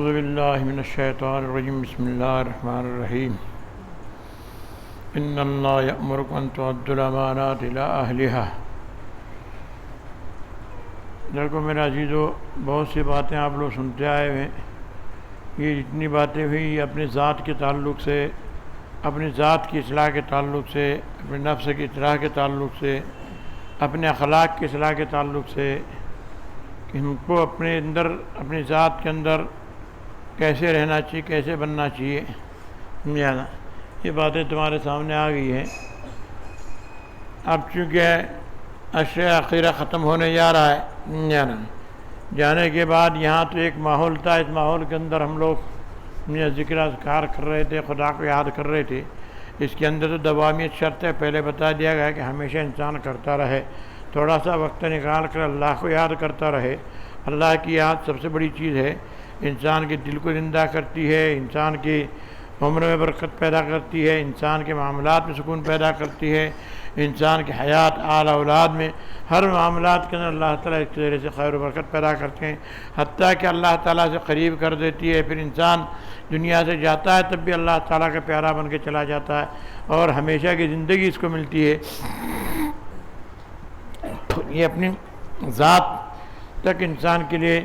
اعوذ باللہ من الشیطان الرجیم بسم اللہ الرحمن الرحیم ان اللہ یأمرکم ان تؤدوا الامانات الی اہلہا۔ دیکھو میرے عزیزو، بہت سی باتیں آپ لوگ سنتے آئے ہوئے، یہ جتنی باتیں ہوئی اپنے ذات کے تعلق سے، اپنی ذات کی اصلاح کے تعلق سے، اپنے نفس کی اصلاح کے تعلق سے، اپنے اخلاق کی اصلاح کے تعلق سے، کہ ہم کو اپنے اندر، اپنی ذات کے اندر کیسے رہنا چاہیے، کیسے بننا چاہیے، یہ باتیں تمہارے سامنے آ گئی ہیں۔ اب چونکہ اشیاء اخیرہ ختم ہونے جا رہا ہے، جانے کے بعد یہاں تو ایک ماحول تھا، اس ماحول کے اندر ہم لوگ ذکر اذکار کر رہے تھے، خدا کو یاد کر رہے تھے۔ اس کے اندر تو دوامیت شرط ہے، پہلے بتا دیا گیا کہ ہمیشہ انسان کرتا رہے، تھوڑا سا وقت نکال کر اللہ کو یاد کرتا رہے۔ اللہ کی یاد سب سے بڑی چیز ہے، انسان کے دل کو زندہ کرتی ہے، انسان کی عمر میں برکت پیدا کرتی ہے، انسان کے معاملات میں سکون پیدا کرتی ہے، انسان کی حیات آل اولاد میں ہر معاملات کے اندر اللہ تعالیٰ اس ذریعے سے خیر و برکت پیدا کرتے ہیں، حتیٰ کہ اللہ تعالیٰ سے قریب کر دیتی ہے۔ پھر انسان دنیا سے جاتا ہے تب بھی اللہ تعالیٰ کا پیارا بن کے چلا جاتا ہے اور ہمیشہ کی زندگی اس کو ملتی ہے۔ یہ اپنی ذات تک انسان کے لیے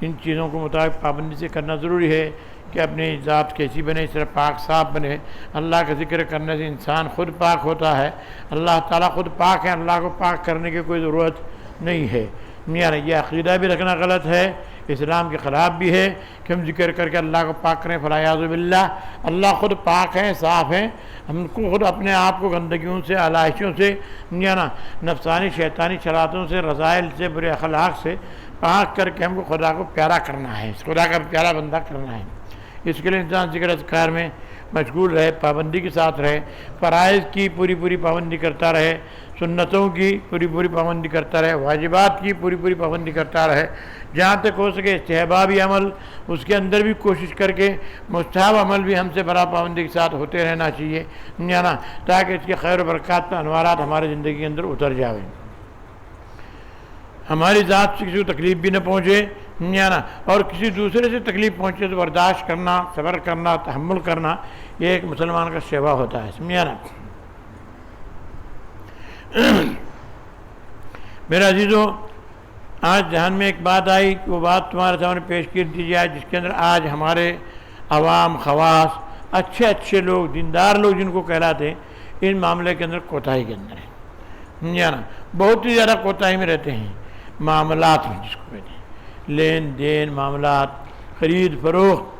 ان چیزوں کو مطابق پابندی سے کرنا ضروری ہے کہ اپنی ذات کیسی بنے، اس طرح پاک صاف بنے۔ اللہ کا ذکر کرنے سے انسان خود پاک ہوتا ہے، اللہ تعالیٰ خود پاک ہے، اللہ کو پاک کرنے کی کوئی ضرورت نہیں ہے۔ یہ عقیدہ بھی رکھنا غلط ہے، اسلام کے خلاف بھی ہے کہ ہم ذکر کر کے اللہ کو پاک کریں، فلاعوذ باللہ۔ اللہ خود پاک ہیں، صاف ہیں، ہم کو خود اپنے آپ کو گندگیوں سے، علائشوں سے، نفسانی شیطانی شرارتوں سے، رذائل سے، برے اخلاق سے پاک کر کے ہم کو خدا کو پیارا کرنا ہے، خدا کا پیارا بندہ کرنا ہے۔ اس کے لیے انسان ذکر اذکار میں مشغول رہے، پابندی کے ساتھ رہے، فرائض کی پوری پابندی کرتا رہے، سنتوں کی پوری پابندی کرتا رہے، واجبات کی پوری پابندی کرتا رہے، جہاں تک ہو سکے استحبابی عمل اس کے اندر بھی کوشش کر کے مستحب عمل بھی ہم سے بڑا پابندی کے ساتھ ہوتے رہنا چاہیے، تاکہ اس کے خیر و برکات پر انوارات ہماری زندگی کے اندر اتر جاویں، ہماری ذات سے کسی کو تکلیف بھی نہ پہنچے، اور کسی دوسرے سے تکلیف پہنچے تو برداشت کرنا، صبر کرنا، تحمل کرنا، یہ ایک مسلمان کا سیوا ہوتا ہے، سمجھا نا۔ میرے عزیزو، آج ذہن میں ایک بات آئی، وہ بات تمہارے سامنے پیش کر دی جائے، جس کے اندر آج ہمارے عوام، خواص، اچھے لوگ، دیندار لوگ جن کو کہلاتے ہیں، ان معاملے کے اندر کوتاہی کے اندر ہے، بہت ہی زیادہ کوتاہی میں رہتے ہیں معاملات میں، جس کو کہتے ہیں لین دین، معاملات، خرید فروخت،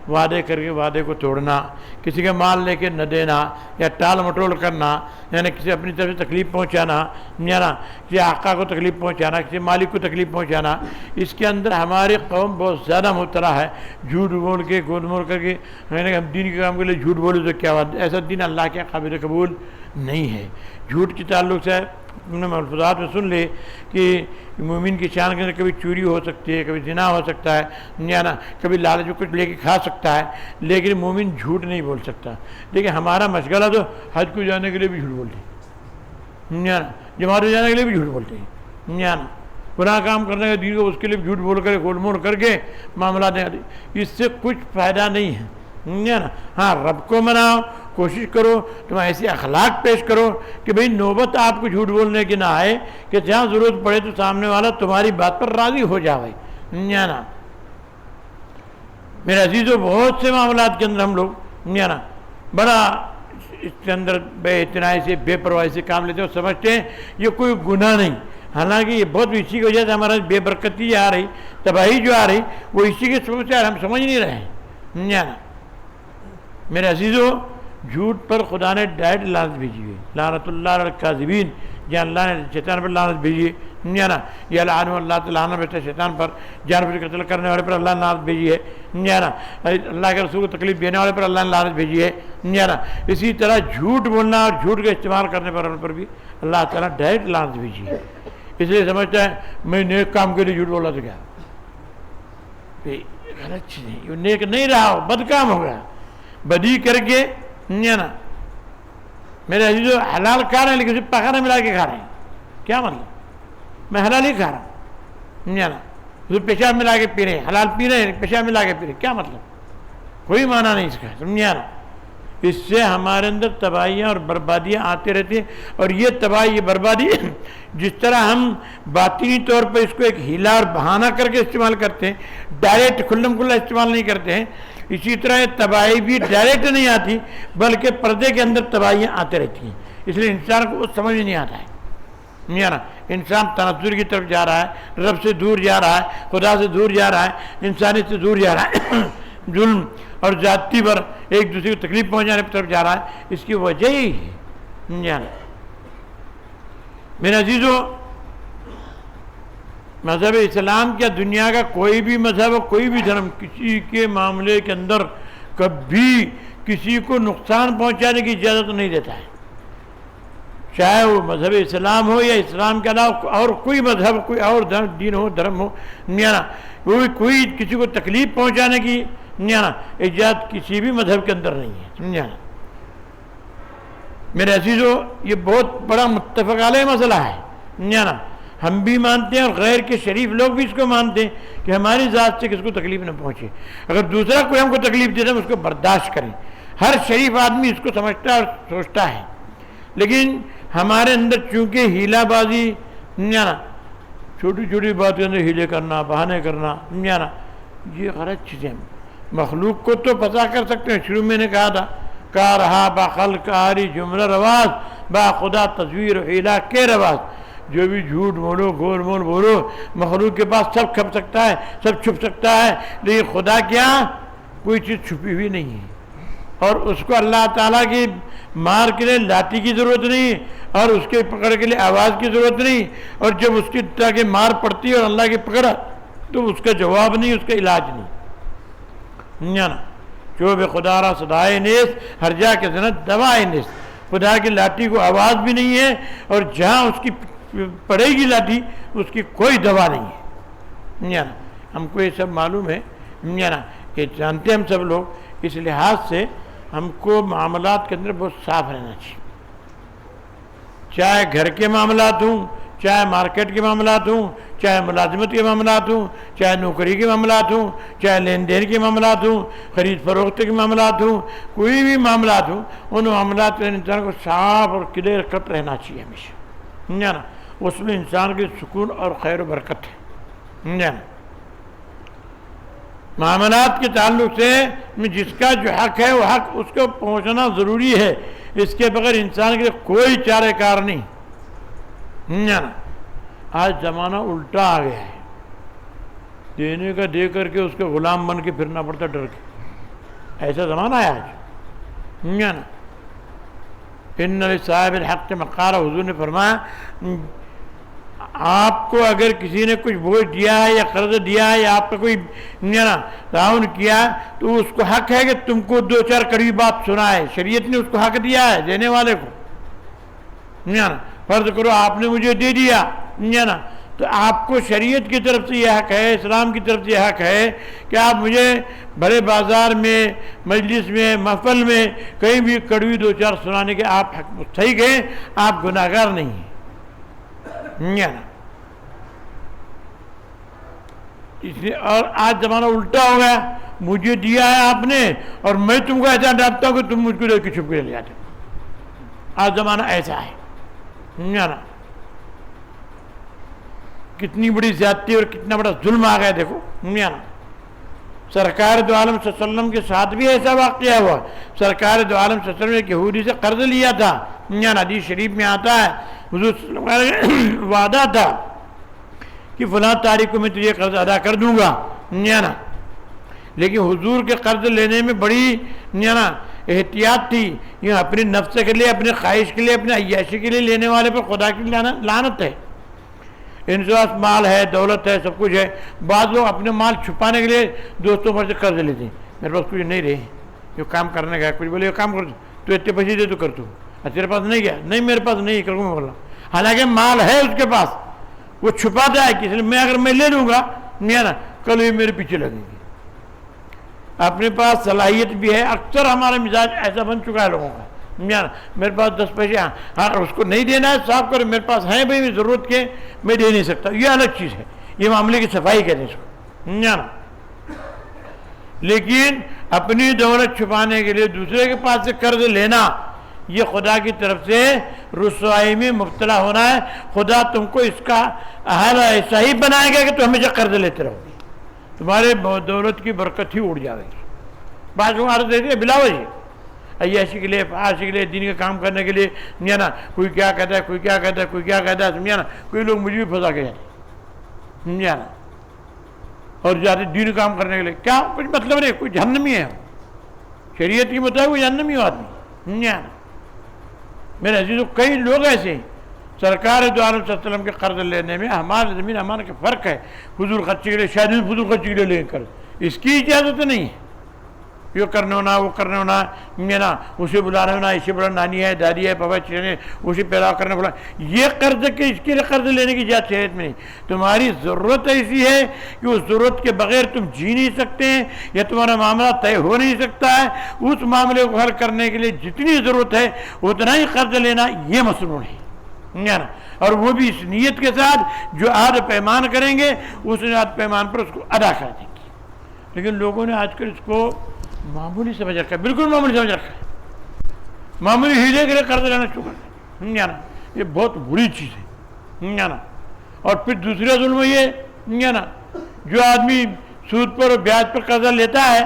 وعدے کر کے وعدے کو توڑنا، کسی کا مال لے کے نہ دینا یا ٹال مٹول کرنا، کسی اپنی طرف سے تکلیف پہنچانا، کسی آقا کو تکلیف پہنچانا، کسی مالک کو تکلیف پہنچانا، اس کے اندر ہماری قوم بہت زیادہ مبتلا ہے۔ جھوٹ بول کے، گود مول کر کے، ہم دین کے کام کے لیے جھوٹ بولے تو کیا بات، ایسا دین اللہ کے قابل قبول نہیں ہے۔ جھوٹ کے تعلق سے ہم نے ملفوظات میں سن لے کہ مومن کی شان کے اندر کبھی چوری ہو سکتی ہے، کبھی زنا ہو سکتا ہے، کبھی لالچ میں کچھ لے کے کھا سکتا ہے، لیکن مومن جھوٹ نہیں بول سکتا۔ لیکن ہمارا مشغلہ تو حج کو جانے کے لیے بھی جھوٹ بولتے ہیں، جماعت کو جانے کے لیے بھی جھوٹ بولتے ہیں، گناہ کام کرنے کا دین کو اس کے لیے جھوٹ بول کر گول مول کر کے معاملات، اس سے کچھ فائدہ نہیں ہے۔ ہاں، رب کو مناؤ، کوشش کرو تم ایسی اخلاق پیش کرو کہ بھئی نوبت آپ کو جھوٹ بولنے کی نہ آئے، کہ جہاں ضرورت پڑے تو سامنے والا تمہاری بات پر راضی ہو جاوے۔ میرے عزیزو، بہت سے معاملات کے اندر ہم لوگ بڑا اس کے اندر بے اعتنائی سے، بے پرواہی سے کام لیتے ہیں اور سمجھتے ہیں یہ کوئی گناہ نہیں، حالانکہ یہ بہت اسی کی وجہ سے ہمارا بے برکتی آ رہی، تباہی جو آ رہی، وہ اسی کے سبب سے ہم سمجھ نہیں رہے ہیں۔ میرے عزیزو، جھوٹ پر خدا نے ڈائریکٹ لعنت بھیجی ہے، لعنت اللہ علی الکاذبین، جہاں اللہ نے شیطان پر لعنت بھیجی ہے، یہ لعن اللہ تعالیٰ عنہ بیٹھے شیطان پر، جان پر قتل کرنے والے پر اللہ نے لعنت بھیجی ہے، اللہ کے رسول کو تکلیف دینے والے پر اللہ نے لعنت بھیجی ہے۔ اسی طرح جھوٹ بولنا اور جھوٹ کا استعمال کرنے پر بھی اللہ تعالیٰ نے ڈائریکٹ لعنت بھیجی ہے۔ اس لیے سمجھتا ہے میں نیک کام کے لیے جھوٹ بولا تو کیا، غلط چیز نہیں، یہ نیک نہیں رہا ہو، بد کام ہو گیا، بدی کر کے۔ میرے عزیزو، حلال کھا رہے ہیں لیکن اسے پکانا ملا کے کھا رہے ہیں، کیا مطلب؟ میں حلال ہی کھا رہا ہوں، تو پیشاب ملا کے پی رہے ہیں، حلال پی رہے ہیں، پیشاب ملا کے پی رہے ہیں، کیا مطلب؟ کوئی معنی نہیں اس کا، سمجھا نا؟ اس سے ہمارے اندر تباہیاں اور بربادیاں آتے رہتی ہیں، اور یہ تباہی، یہ بربادی جس طرح ہم باطنی طور پر اس کو ایک ہیلا اور بہانہ کر کے استعمال کرتے ہیں، ڈائریکٹ کھلم کھلا استعمال نہیں کرتے ہیں، اسی طرح یہ تباہی بھی ڈائریکٹ نہیں آتی بلکہ پردے کے اندر تباہیاں آتے رہتی ہیں۔ اس لیے انسان کو اس سمجھ نہیں آتا ہے، نہیں نا؟ انسان تنزل کی طرف جا رہا ہے، رب سے دور جا رہا ہے، خدا سے دور جا رہا ہے، انسانیت سے دور جا رہا ہے، ظلم اور زیادتی پر ایک دوسرے کو تکلیف پہنچانے کی طرف جا رہا ہے۔ اس کی وجہ یہی ہے۔ میرے عزیزو، مذہب اسلام کیا دنیا کا کوئی بھی مذہب، کوئی بھی دھرم کسی کے معاملے کے اندر کبھی کسی کو نقصان پہنچانے کی اجازت نہیں دیتا ہے، چاہے وہ مذہب اسلام ہو یا اسلام کے علاوہ اور کوئی مذہب، کوئی اور دین ہو، دھرم ہو، وہ کوئی کسی کو تکلیف پہنچانے کی اجازت کسی بھی مذہب کے اندر نہیں ہے، سمجھا نا؟ میرے عزیزو، یہ بہت بڑا متفق علیہ مسئلہ ہے، سمجھا نا؟ ہم بھی مانتے ہیں اور غیر کے شریف لوگ بھی اس کو مانتے ہیں کہ ہماری ذات سے کس کو تکلیف نہ پہنچے، اگر دوسرا کوئی ہم کو تکلیف دے تو ہم اس کو برداشت کریں۔ ہر شریف آدمی اس کو سمجھتا ہے اور سوچتا ہے، لیکن ہمارے اندر چونکہ ہیلا بازی، سمجھا نا، چھوٹی چھوٹی بات کے اندر ہیلے کرنا، بہانے کرنا، سمجھا نا، یہ غلط چیزیں ہیں۔ مخلوق کو تو پتہ کر سکتے ہیں، شروع میں نے کہا تھا، کا رہا با خلق آری جملہ رواز، با خدا تصویر و ہیلا کے رواز۔ جو بھی جھوٹ بولو، گول مول بولو، مخلوق کے پاس سب کھپ سکتا ہے، سب چھپ سکتا ہے، لیکن خدا کیا کوئی چیز چھپی ہوئی نہیں ہے، اور اس کو اللہ تعالیٰ کی مار کے لیے لاٹھی کی ضرورت نہیں، اور اس کے پکڑ کے لیے آواز کی ضرورت نہیں، اور جب اس کی تاکہ مار پڑتی ہے اور اللہ کی پکڑ تو اس کا جواب نہیں، اس کا علاج نہیں، نا؟ جو بے خدا را صدائے نیس، ہر جا کے زنت دوائے نیس۔ خدا کی لاٹھی کو آواز بھی نہیں ہے، اور جہاں اس کی پڑے گی لاٹھی اس کی کوئی دوا نہیں ہے، نا؟ ہم کو یہ سب معلوم ہے، نا؟ یہ جانتے ہیں ہم سب لوگ۔ اس لحاظ سے ہم کو معاملات کے اندر بہت صاف رہنا چاہیے، چاہے گھر کے معاملات ہوں، چاہے مارکیٹ کے معاملات ہوں، چاہے ملازمت کے معاملات ہوں، چاہے نوکری کے معاملات ہوں، چاہے لین دین کے معاملات ہوں، خرید فروخت کے معاملات ہوں، کوئی بھی معاملات ہوں، ان معاملات میں انسان کو صاف اور کلیئر کٹ رہنا چاہیے ہمیشہ، نا؟ اس میں انسان کے سکون اور خیر و برکت ہے، نا؟ معاملات کے تعلق سے جس کا جو حق ہے وہ حق اس کو پہنچنا ضروری ہے، اس کے بغیر انسان کے کوئی چارہ کار نہیں، نا؟ آج زمانہ الٹا آ گیا ہے، دینے کا دے کر کے اس کے غلام بن کے پھرنا پڑتا ڈر کے، ایسا زمانہ ہے آج، نا؟ ان لصاحب الحق مقال، حضور نے فرمایا آپ کو اگر کسی نے کچھ بوجھ دیا ہے یا قرض دیا ہے یا آپ کا کوئی تعاون کیا تو اس کو حق ہے کہ تم کو دو چار کڑوی بات سنائے، شریعت نے اس کو حق دیا ہے دینے والے کو، فرض کرو آپ نے مجھے دے دیا، تو آپ کو شریعت کی طرف سے یہ حق ہے، اسلام کی طرف سے یہ حق ہے کہ آپ مجھے بڑے بازار میں، مجلس میں، محفل میں کہیں بھی کڑوی دو چار سنانے کے آپ حق مستحق ہیں، آپ گناہگار نہیں ہیں، اس لیے۔ اور آج زمانہ الٹا ہو گیا، مجھے دیا ہے آپ نے اور میں تم کو ایسا ڈانٹتا ہوں کہ تم مجھ کو لے کے چھپ کے لے جاتے ہو، آج زمانہ ایسا ہے، کتنی بڑی زیادتی اور کتنا بڑا ظلم آ گیا دیکھو، سرکار دو عالم صلی اللہ علیہ وسلم کے ساتھ بھی ایسا واقعہ ہوا، سرکار دو عالم صلی اللہ علیہ وسلم نے ایک یہودی سے قرض لیا تھا، حدیث شریف میں آتا ہے حضور صلی اللہ علیہ وسلم کا وعدہ تھا کہ فلاں تاریخ کو میں تجھے قرض ادا کر دوں گا، لیکن حضور کے قرض لینے میں بڑی احتیاط تھی، یہ اپنے نفس کے لیے، اپنے خواہش کے لیے، اپنے عیاشی کے لیے لینے والے پر خدا کی لعنت ہے۔ ان کے پاس مال ہے، دولت ہے، سب کچھ ہے، بعض لوگ اپنے مال چھپانے کے لیے دوستوں پر سے قرض لیتے ہیں، میرے پاس کچھ نہیں رہے، جو کام کرنے کا ہے، کچھ بولے کام کر تو اتنے پیسے دے تو کر تو، تیرے پاس نہیں گیا، نہیں میرے پاس نہیں کروں میں بول رہا ہوں، حالانکہ مال ہے اس کے پاس، وہ چھپاتا ہے کہ میں اگر میں لے لوں گا کل یہ میرے پیچھے لگیں گے، اپنے پاس صلاحیت بھی ہے۔ اکثر ہمارا مزاج ایسا بن چکا ہے لوگوں کا، میرے پاس 10 پیسے، ہاں اس کو نہیں دینا ہے، صاف کرو، میرے پاس ہیں بھائی ضرورت کے، میں دے نہیں سکتا، یہ الگ چیز ہے، یہ معاملے کی صفائی کہتے ہیں اس کو جانا. لیکن اپنی دولت چھپانے کے لیے دوسرے کے پاس سے قرض لینا یہ خدا کی طرف سے رسوائی میں مبتلا ہونا ہے. خدا تم کو اس کا حال ایسا ہی بنائے گا کہ تم ہمیشہ قرض لیتے رہو گے, تمہارے دولت کی برکت ہی اڑ جائے گی. بعض لوگ عرض دیتے ہیں بلا وجہ عیاشی کے لیے فحاشی کے لیے دین کا کام کرنے کے لیے سمجھا نا, کوئی کیا کہتا ہے کوئی کیا کہتا ہے کوئی کیا کہتا ہے سمجھا نا. کوئی لوگ مجھے بھی پھنسا کے جاتے سمجھا نا, اور جاتے دین کام کرنے کے لیے کیا کچھ مطلب نہیں, کوئی جہنمی ہے شریعت کی مطابق وہ جہنمی آدمی سمجھا نا. میرے عزیزوں کئی لوگ ایسے ہیں سرکار دو عالم صلی اللہ علیہ وسلم کے قرض لینے میں ہمارے زمین ہمارے کا فرق ہے. فضول خرچی کے لیے شاید فضول خرچی کے لیے لیں قرض, اس کی اجازت نہیں ہے. یہ کرنے ہونا وہ کرنے ہونا نا, اسے بلانا ہونا, اسے بلانا نانی ہے دادی ہے پاپا چیزیں اسے پیدا کرنے بلا, یہ قرض کے اس کے لیے قرض لینے کی اجازت شریعت میں نہیں. تمہاری ضرورت ایسی ہے کہ اس ضرورت کے بغیر تم جی نہیں سکتے ہیں یا تمہارا معاملہ طے ہو نہیں سکتا ہے. اس معاملے کو حل کرنے کے لیے جتنی ضرورت ہے اتنا ہی قرض لینا یہ مسنون ہے نا. اور وہ بھی اس نیت کے ساتھ جو عہد پیمان کریں گے اس عہد پیمان پر اس کو ادا کر دیں گے. لیکن لوگوں نے آج کل اس کو معمولی سمجھ رکھا ہے, بالکل معمولی سمجھ رکھا ہے. معمولی ہیلے کے لیے قرض لینا شروع کر دیں نا, یہ بہت بری چیز ہے نا. اور پھر دوسرا ظلم یہ نا, جو آدمی سود پر اور بیاج پر قرضہ لیتا ہے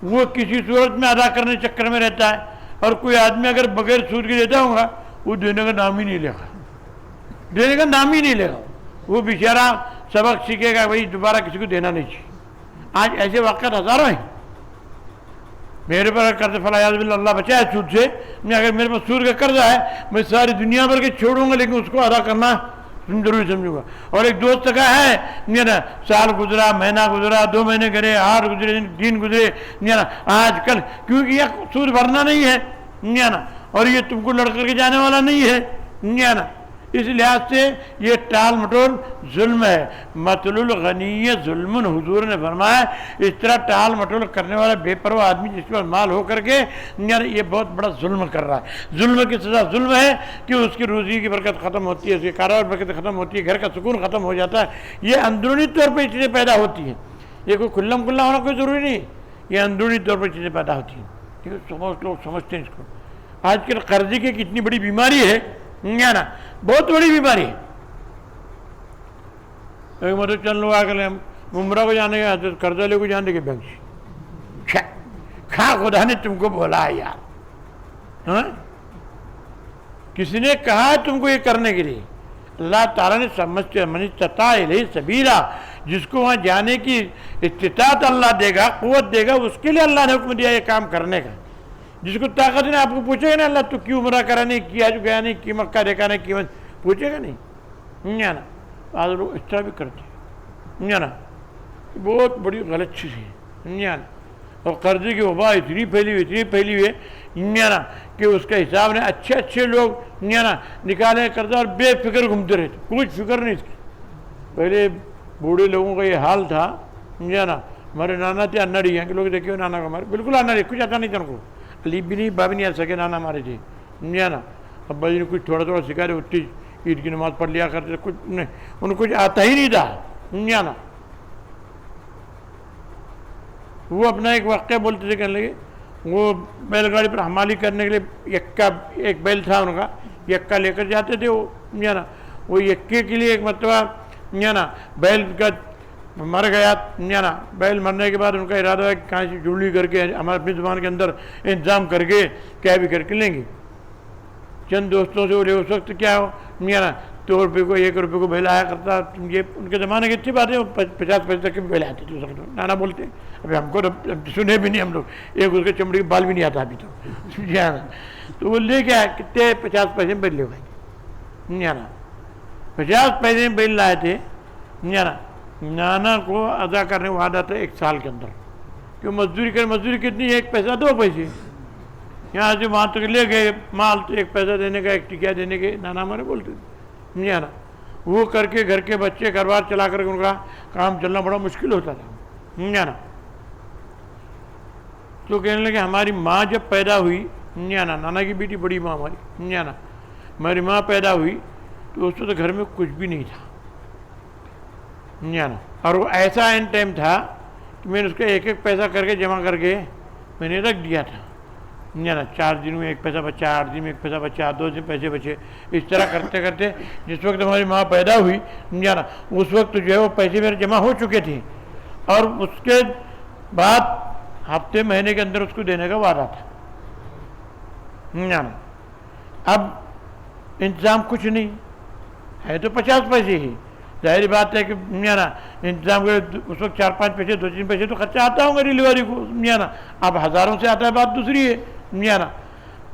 وہ کسی صورت میں ادا کرنے چکر میں رہتا ہے, اور کوئی آدمی اگر بغیر سود کے دیتا ہوگا وہ دینے کا نام ہی نہیں لے گا, دینے کا نام ہی نہیں لے گا. وہ بیچارہ سبق سیکھے گا بھائی دوبارہ کسی کو دینا نہیں چاہیے. آج ایسے واقعات ہزاروں ہیں. میرے پر قرض فلاح اللہ بچائے سود سے, میں اگر میرے پاس سود کا قرضہ ہے میں ساری دنیا بھر کے چھوڑوں گا لیکن اس کو ادا کرنا ضروری سمجھوں گا. اور ایک دوست کا ہے میرا سال گزرا, مہینہ گزرا, 2 مہینے گزرے, 8 گزرے, 3 گزرے میرا آج کل, کیونکہ یہ سود بھرنا نہیں ہے نا, اور یہ تم کو لڑ کر کے جانے والا نہیں ہے نا. اس لحاظ سے یہ ٹال مٹول ظلم ہے. مطل الغنی ظلم, حضور نے فرمایا اس طرح ٹال مٹول کرنے والا بے پرواہ آدمی جس کے پاس مال ہو کر کے یہ بہت بڑا ظلم کر رہا ہے. ظلم کی سزا ظلم ہے کہ اس کی روزی کی برکت ختم ہوتی ہے, اس کے کاروبار برکت ختم ہوتی ہے, گھر کا سکون ختم ہو جاتا ہے. یہ اندرونی طور پہ چیزیں پیدا ہوتی ہیں, یہ کوئی کھلم کھلا ہونا کوئی ضروری نہیں, یہ اندرونی طور پر چیزیں پیدا ہوتی ہیں. لوگ سمجھتے ہیں اس کو. آج کل قرضے کی کتنی بڑی بیماری ہے نا, بہت بڑی بیماری ہے. ایک مطلب چند لوگ آ کر عمرہ کو جانے کے حضرت قرضہ لے کو جانے کے بینک سے کہاں خدا نے تم کو بولا ہے یار, ہاں کسی نے کہا ہے تم کو یہ کرنے کے لیے؟ اللہ تعالیٰ نے سمجھتے من استطاع الیہ سبیلا, جس کو وہاں جانے کی استطاعت اللہ دے گا, قوت دے گا, اس کے لیے اللہ نے حکم دیا یہ کام کرنے کا. جس کو طاقت نے آپ کو پوچھے گا نا اللہ تو کیوں عمرہ کرا نہیں کیا, جو گیا نہیں کی, مکہ دیکھا نہیں کیا, پوچھے گا نہیں نا. آج لوگ اس طرح بھی کرتے ہیں نا, بہت بڑی غلط چیز ہے نا. اور قرضے کی وبا اتنی پھیلی ہوئی ہے نا کہ اس کا حساب نے اچھے لوگ نا نکالے قرضہ اور بے فکر گھومتے رہتے, کچھ فکر نہیں اس کی. پہلے بوڑھے لوگوں کا یہ حال تھا نا, ہمارے نانا تھے انڑی ہیں کہ لوگ دیکھے نانا کو, ہمارے بالکل انڑی, کچھ آتا نہیں تھا ان کو, علی بھی نہیں بابی نہیں آ سکے, نانا ہمارے تھے نا. ابا جی نے کچھ تھوڑا سکھا رہے, اٹھتی عید کی نماز پڑھ لیا کرتے, کچھ نہیں, ان کو کچھ آتا ہی نہیں تھا نا. وہ اپنا ایک واقعہ بولتے تھے, کہنے لگے وہ بیل گاڑی پر حمالی کرنے کے لیے ایک بیل تھا ان کا, یکا لے کر جاتے تھے وہ نا. وہ یکے کے لیے ایک مرتبہ نا بیل کا مر گیا نا. بیل مرنے کے بعد ان کا ارادہ ہے کہ کہاں سے جڑلی کر کے ہمارے اپنی زبان کے اندر انتظام کر کے کیا بھی کر کے لیں گے. چند دوستوں سے وہ لے, اس وقت کیا ہو نا 2 روپے کو 1 روپے کو بیل آیا کرتا. یہ ان کے زمانے کی اچھی بات ہے, 50 پیسے تک کے بھی بیل آتے تھے اس وقت. نانا بولتے ابھی ہم کو سنے بھی نہیں ہم لوگ, ایک اس کے چمڑی کے بال بھی نہیں آتا ابھی تو. تو وہ لے کے آیا کتنے 50 پیسے میں بیل لے گئے نا. 50 پیسے میں بیل لائے تھے نا. نانا کو ادا کرنے وعدہ تھا 1 سال کے اندر, کہ مزدوری کرے. مزدوری کتنی, 1 پیسہ 2 پیسے. یہاں سے وہاں تک لے گئے مال, تو 1 پیسہ دینے کا 1 ٹکیا دینے کے نانا ہمارے بولتے تھے نا. وہ کر کے گھر کے بچے گھر بار چلا کر کے ان کا کام چلنا بڑا مشکل ہوتا تھا نا. تو کہنے لگے ہماری ماں جب پیدا ہوئی نا, نانا کی بیٹی بڑی ماں ہماری نا, ہماری ماں پیدا ہوئی تو اس وقت گھر میں کچھ بھی نہیں تھا جانا. اور وہ ایسا اینڈ ٹائم تھا کہ میں نے اس کا ایک ایک پیسہ کر کے جمع کر کے میں نے رکھ دیا تھا. نا 4 دن میں ایک پیسہ بچا, 8 دن میں ایک پیسہ بچا, 2 دن پیسے بچے, اس طرح کرتے کرتے جس وقت ہماری ماں پیدا ہوئی نا اس وقت جو ہے وہ پیسے میرے جمع ہو چکے تھے, اور اس کے بعد ہفتے مہینے کے اندر اس کو دینے کا وعدہ تھا. نا اب انتظام کچھ نہیں ہے, تو 50 پیسے ہی, ظاہری بات ہے کہ نا انتظام اس وقت 4-5 پیسے 2-3 پیسے تو خرچہ آتا ہوگا ڈلیوری کو نا. اب ہزاروں سے آتا ہے بات دوسری ہے نا.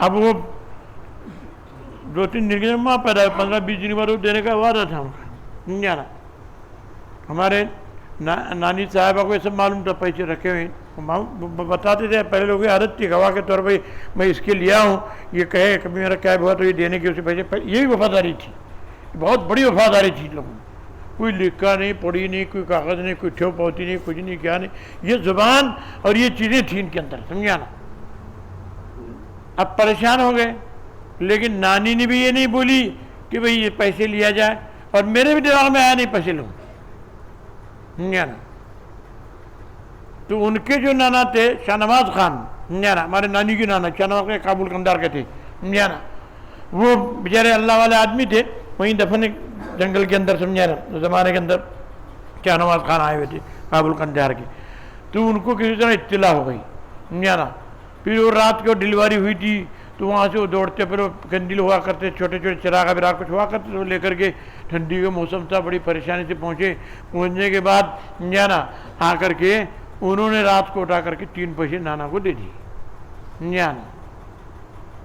اب وہ 2-3 دن کے ماں پیدا 15-20 دن بعد وہ دینے کا وعدہ تھا ان کا نا. ہمارے نانی صاحبہ کو یہ سب معلوم تھا پیسے رکھے ہوئے, بتاتے تھے پہلے لوگوں کی عادت تھی گواہ کے طور پہ میں اس کے لیا ہوں, یہ کہے کبھی میرا کیا ہوا تو یہ دینے کی اسے پیسے, یہی وفاداری تھی, بہت بڑی وفاداری تھی لوگوں. کوئی لکھا نہیں, پڑھی نہیں, کوئی کاغذ نہیں, کوئی ٹھو پوتی نہیں, کچھ نہیں, کیا نہیں, یہ زبان اور یہ چیزیں تھیں ان کے اندر, سمجھا نا. اب پریشان ہو گئے, لیکن نانی نے بھی یہ نہیں بولی کہ بھئی یہ پیسے لیا جائے, اور میرے بھی دماغ میں آیا نہیں پیسے لوں, سمجھا نا. تو ان کے جو نانا تھے شاہ نواز خان نا, ہمارے نانی کے نانا شاہ نواز خان کابل کندار کے تھے نا, وہ بیچارے اللہ والے آدمی تھے, وہیں دفن جنگل کے اندر, سمجھا نا, زمانے کے اندر شاہ نواز خان آئے ہوئے تھے کابل کندار کے. تو ان کو کسی طرح اطلاع ہو گئی سمجھا نا. پھر وہ رات کو ڈلیوری ہوئی تھی تو وہاں سے وہ دوڑتے, پھر وہ کندیل ہوا کرتے, چھوٹے چھوٹے چراغ براغ کچھ ہوا کرتے, وہ لے کر کے, ٹھنڈی کا موسم تھا, بڑی پریشانی سے پہنچنے کے بعد سمجھا نا آ کر کے انہوں نے رات کو اٹھا کر کے 3 پیسے نانا کو دے دی سمجھا نا.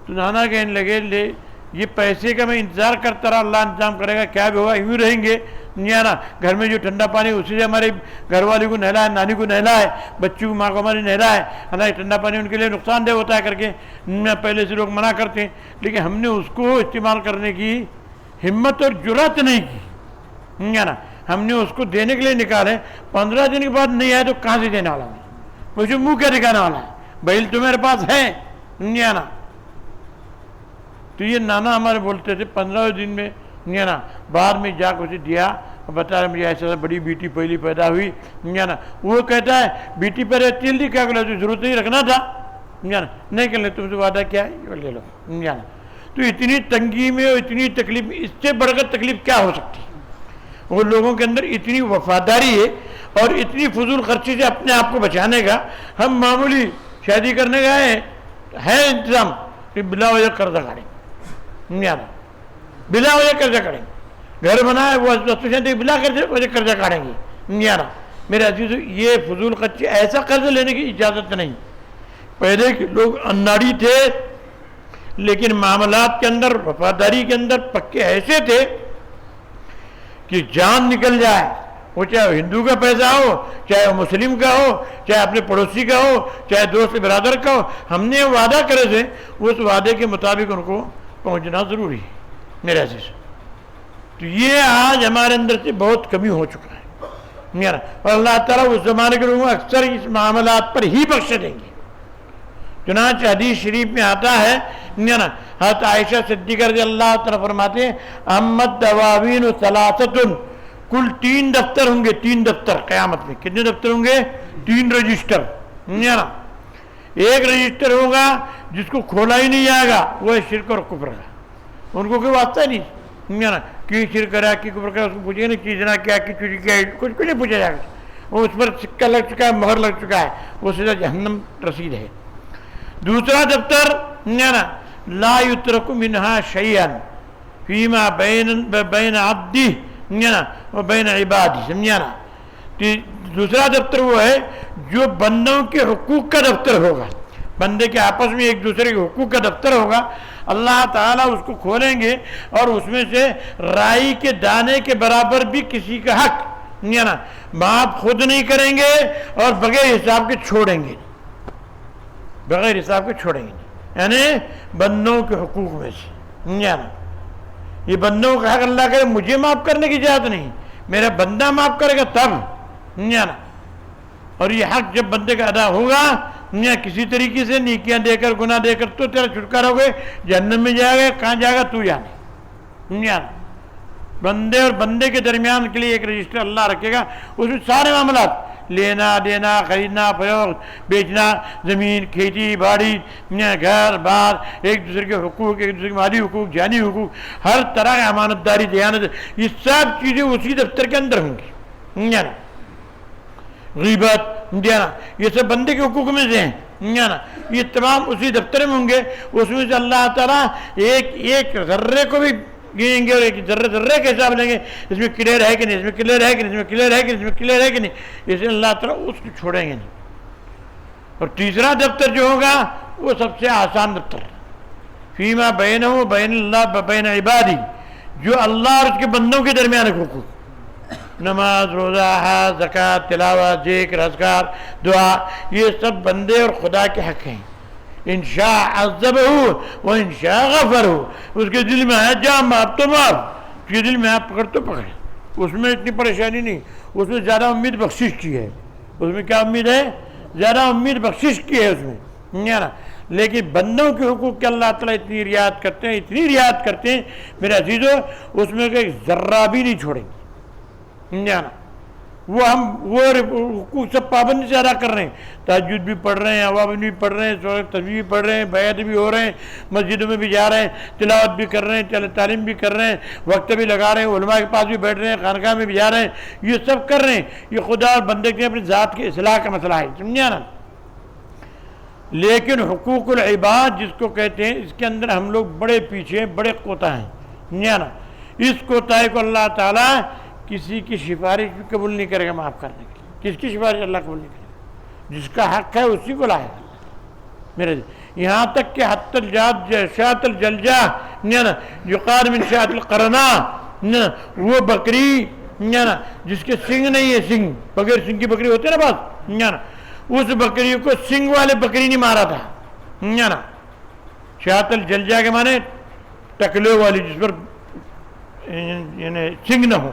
تو نانا کہنے لگے لے یہ پیسے کا میں انتظار کرتا رہا, اللہ انتظام کرے گا, کیا بھی ہوگا, یوں رہیں گے سمجھا نا. گھر میں جو ٹھنڈا پانی اسی سے ہمارے گھر والی کو نہلا ہے, نانی کو نہلا ہے, بچوں کو ماں کو ہماری نہلا ہے, اللہ ٹھنڈا پانی ان کے لیے نقصان دہ ہوتا ہے کر کے پہلے سے لوگ منع کرتے ہیں, لیکن ہم نے اس کو استعمال کرنے کی ہمت اور جرات نہیں کی سمجھا نا. ہم نے اس کو دینے کے لیے نکالے, 15 دن کے بعد نہیں آئے تو کہاں سے دینے والا ہوں, مجھے منہ کیا دکھانے والا ہے, بیل تو میرے پاس ہے سمجھا نا. تو یہ نانا ہمارے بولتے تھے 15 دن میں سمجھا نا, بعد میں جا کے اسے دیا, بتا رہا مجھے ایسا بڑی بیٹی پہلی پیدا ہوئی سمجھا نا. وہ کہتا ہے بیٹی پہلے تیل دی, کیا کر لو, ضرورت نہیں رکھنا تھا سمجھا نا, نہیں کر لے, تم سے وعدہ کیا ہے لے لو سمجھا نا. تو اتنی تنگی میں اور اتنی تکلیف, اس سے بڑھ کر تکلیف کیا ہو سکتی. وہ لوگوں کے اندر اتنی وفاداری ہے اور اتنی فضول خرچی سے اپنے آپ کو بچانے کا. ہم معمولی شادی کرنے گئے ہے انتظام کہ بلا وجہ قرضہ کاٹیں سمجھا نا, بلا وجہ قرضہ کاٹیں, گھر بنا ہے وہ بلا وجہ قرضہ کاٹیں گے سمجھا نا. میرے عزیز یہ فضول خرچی, ایسا قرض لینے کی اجازت نہیں. پہلے کے لوگ اناڑی تھے لیکن معاملات کے اندر وفاداری کے اندر پکے ایسے تھے کہ جان نکل جائے, وہ چاہے ہندو کا پیسہ ہو, چاہے مسلم کا ہو, چاہے اپنے پڑوسی کا ہو, چاہے دوست برادر کا ہو, ہم نے وعدہ کرے تھے اس وعدے کے مطابق ان کو پہنچنا ضروری ہے میرے عزیز. تو یہ آج ہمارے اندر سے بہت کمی ہو چکا ہے, اور اللہ تعالیٰ اس زمانے کے لوگوں اکثر اس معاملات پر ہی بخش دیں گے. چنانچہ حدیث شریف میں آتا ہے نا, حضرت عائشہ صدیقہ رضی اللہ تعالیٰ فرماتے ہیں احمد دواوین و ثلاثتن, کل 3 دفتر ہوں گے, 3 دفتر قیامت میں. کتنے دفتر ہوں گے؟ 3 رجسٹر نا. ایک رجسٹر ہوگا جس کو کھولا ہی نہیں جائے گا, وہ ہے شرک اور کفر کا. ان کو کوئی واسطہ نہیں نا, کی شرک کرا کی کفر کرا, اس کو پوچھے نا چیزنا کیا کی چوری کیا, کچھ نہیں پوچھا جائے گا. وہ اس پر سکہ لگ چکا ہے, مہر لگ چکا ہے, وہ سیدھا جہنم رسید ہے. دوسرا دفتر نا لا یترک منہا شیئا فیما بین عبدی نا و بین عبادی, سمجھا نا. دوسرا دفتر وہ ہے جو بندوں کے حقوق کا دفتر ہوگا, بندے کے آپس میں ایک دوسرے کے حقوق کا دفتر ہوگا. اللہ تعالیٰ اس کو کھولیں گے اور اس میں سے رائی کے دانے کے برابر بھی کسی کا حق نا معاف خود نہیں کریں گے اور بغیر حساب کے چھوڑیں گے, بغیر حساب کے چھوڑیں گے. یعنی بندوں کے حقوق میں سے سمجھا نا. یہ بندوں کا حق اللہ کرے مجھے معاف کرنے کی اجازت نہیں, میرا بندہ معاف کرے گا تب سمجھا نا. اور یہ حق جب بندے کا ادا ہوگا کسی طریقے سے نیکیاں دے کر گناہ دے کر, تو تیرا چھٹکارا ہو گئے, جہنم میں جائے گا, کہاں جائے گا تو جانے سمجھا نا. بندے اور بندے کے درمیان کے لیے ایک رجسٹر اللہ رکھے گا، اس میں سارے معاملات، لینا دینا، خریدنا فروخت، بیچنا، زمین کھیتی باڑی، گھر بار، ایک دوسرے کے حقوق، ایک دوسرے کے مالی حقوق، جانی حقوق، ہر طرح کی امانت داری، دیانت، یہ سب چیزیں اسی دفتر کے اندر ہوں گی، نا غیبت، نا یہ سب بندے کے حقوق میں سے ہیں، نا یہ تمام اسی دفتر میں ہوں گے۔ اس میں سے اللہ تعالیٰ ایک ایک ذرے کو بھی گنیں گے اور ایک ذرے ذرے کے حساب لیں گے، اس میں کلیئر ہے کہ نہیں، اس میں کلیئر ہے کہ نہیں، اس میں کلیئر ہے کہ نہیں، اس میں کلیئر ہے کہ نہیں، اس لیے اللہ تعالیٰ اس کو چھوڑیں گے نہیں۔ اور تیسرا دفتر جو ہوگا وہ سب سے آسان دفتر ہے، فیما بینہ و بین اللہ بین عبادی، جو اللہ اور اس کے بندوں کے درمیان حقوق، نماز، روزہ، حج، زکوٰۃ، تلاوت، ذکر، اذکار، دعا، یہ سب بندے اور خدا کے حق ہیں۔ انشاء عذبہ و انشاء غفر، اس کے دل میں آیا جا معاف تو معاف، اس کے دل میں آیا پکڑ تو پکڑ، اس میں اتنی پریشانی نہیں، اس میں زیادہ امید بخشش کی ہے، اس میں کیا امید ہے؟ زیادہ امید بخشش کی ہے اس میں، نا لیکن بندوں کے حقوق کے اللہ تعالیٰ اتنی رعایت کرتے ہیں، اتنی رعایت کرتے ہیں میرے عزیزو، اس میں ایک ذرہ بھی نہیں چھوڑیں گے، نا وہ ہم وہ حقوق سب پابندی سے ادا کر رہے ہیں، تہجد بھی پڑھ رہے ہیں، اوابین بھی پڑھ رہے ہیں، سورہ تسبیح بھی پڑھ رہے ہیں، بیعت بھی ہو رہے ہیں، مسجدوں میں بھی جا رہے ہیں، تلاوت بھی کر رہے ہیں، تعلیم بھی کر رہے ہیں، وقت بھی لگا رہے ہیں، علماء کے پاس بھی بیٹھ رہے ہیں، خانقاہ میں بھی جا رہے ہیں، یہ سب کر رہے ہیں، یہ خدا اور بندے کے اپنی ذات کی اصلاح کا مسئلہ ہے، سمجھا نا۔ لیکن حقوق العباد جس کو کہتے ہیں، اس کے اندر ہم لوگ بڑے پیچھے، بڑے کوتا ہیں، سمجھا نا۔ اس کوتاہی کو اللہ تعالیٰ کسی کی سفارش بھی قبول نہیں کرے گا معاف کرنے کے لیے، کس کی سفارش اللہ قبول نہیں کرے گا؟ جس کا حق ہے اسی کو لائے گا میرے، یہاں تک کہ حتی شاۃ الجلجہ یقال من شاۃ القرنا، وہ بکری جس کے سنگ نہیں ہے، سنگ بغیر سنگ کی بکری ہوتی ہے نا بس، اس بکری کو سنگ والے بکری نہیں مارا تھا، شاۃ الجلجہ کے معنی ٹکلے والی، جس پر یعنی سنگ نہ ہو،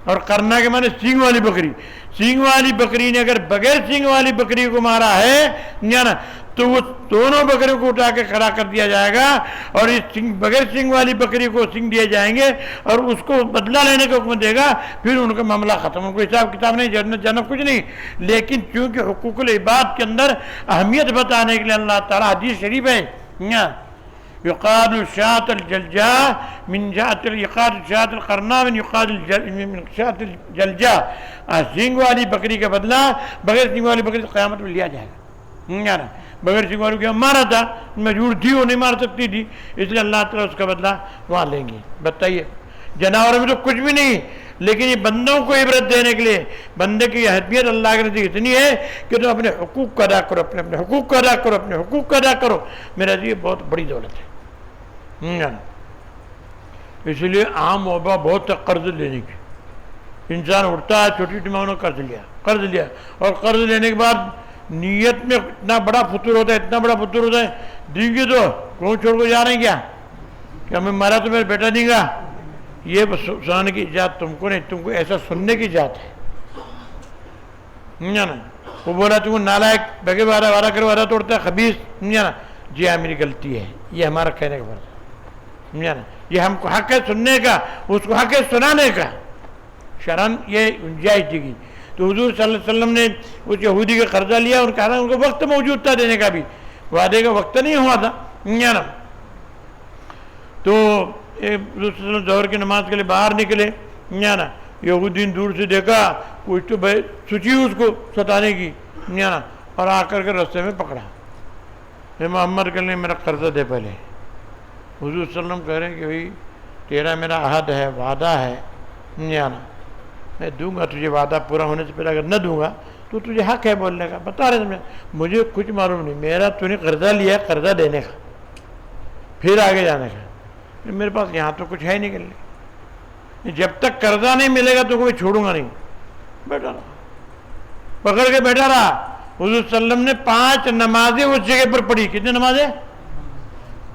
اور کرنا کے معنی سینگ والی بکری، سینگ والی بکری نے اگر بغیر سینگ والی بکری کو مارا ہے تو وہ دونوں بکریوں کو اٹھا کے کھڑا کر دیا جائے گا، اور اس بغیر سینگ والی بکری کو سینگ دیے جائیں گے اور اس کو بدلہ لینے کا حکم دے گا، پھر ان کا معاملہ ختم، ان کو حساب کتاب نہیں، جنت جنت کچھ نہیں۔ لیکن چونکہ حقوق العباد کے اندر اہمیت بتانے کے لیے اللہ تعالیٰ حدیث شریف ہے، یقاد شاۃ الجلجہ من یقاد شاۃ القرنا من شاۃ الجلجہ، سینگ والی بکری کا بدلہ بغیر سینگ والی بکری قیامت میں لیا جائے گا، بغیر سینگ والی کو مارا تھا، مجبور تھی، وہ نہیں مار سکتی تھی، اس لیے اللہ تعالیٰ اس کا بدلہ وہاں لیں گے۔ بتائیے جانوروں میں تو کچھ بھی نہیں، لیکن یہ بندوں کو عبرت دینے کے لیے، بندے کی اہمیت اللہ کے نزدیک اتنی ہے کہ تم اپنے حقوق کو ادا کرو، اپنے حقوق کو ادا کرو، اپنے حقوق کو ادا کرو، میرا یہ بہت بڑی دولت ہے۔ اس لیے عام وبا بہت قرض لینے کی، انسان اٹھتا ہے چھوٹی چھوٹی مانگوں قرض لیا، اور قرض لینے کے بعد نیت میں اتنا بڑا فطور ہوتا ہے، اتنا بڑا فطور ہوتا ہے، دیں گے تو کون چھوڑ کو جا رہے ہیں کیا کہ ہمیں مارا تو میرا بیٹا دیں گا؟ یہ سنانے کی اجازت تم کو نہیں، تم کو ایسا سننے کی اجازت ہے، وہ بولا تم کو نالائق بغیر وعدہ کرے وعدہ توڑتا ہے، خبیث، جی ہاں میری غلطی ہے، یہ ہمارا کہنے کا فرض ہے، یہ ہم کو حق ہے سننے کا، اس کو حق ہے سنانے کا، شرعاً یہ جائز تھی۔ تو حضور صلی اللہ علیہ وسلم نے اس یہودی کا قرضہ لیا اور کہا ان کو وقت موجود تھا دینے کا بھی، وعدے کا وقت نہیں ہوا تھا، تو حضور صلی اللہ علیہ وسلم ظہر کی نماز کے لیے باہر نکلے، یہودی نے دور سے دیکھا، کچھ تو سوچی اس کو ستانے کی، اور آ کر کے رستے میں پکڑا، محمد کے لیے میرا قرضہ دے پہلے۔ حضور صلی اللہ علیہ وسلم کہہ رہے ہیں کہ بھائی تیرا میرا عہد ہے، وعدہ ہے، میں دوں گا تجھے، وعدہ پورا ہونے سے پہلے اگر نہ دوں گا تو تجھے حق ہے بولنے کا، بتا رہے مجھے کچھ معلوم نہیں، میرا تو نے قرضہ لیا ہے، قرضہ دینے کا، پھر آگے جانے کا، میرے پاس یہاں تو کچھ ہے نہیں کر لے، جب تک قرضہ نہیں ملے گا تو کوئی چھوڑوں گا نہیں، بیٹھا رہا، پکڑ کے بیٹھا رہا۔ حضور صلی اللہ علیہ وسلم نے 5 نمازیں اس جگہ پر پڑھی، کتنی نمازیں؟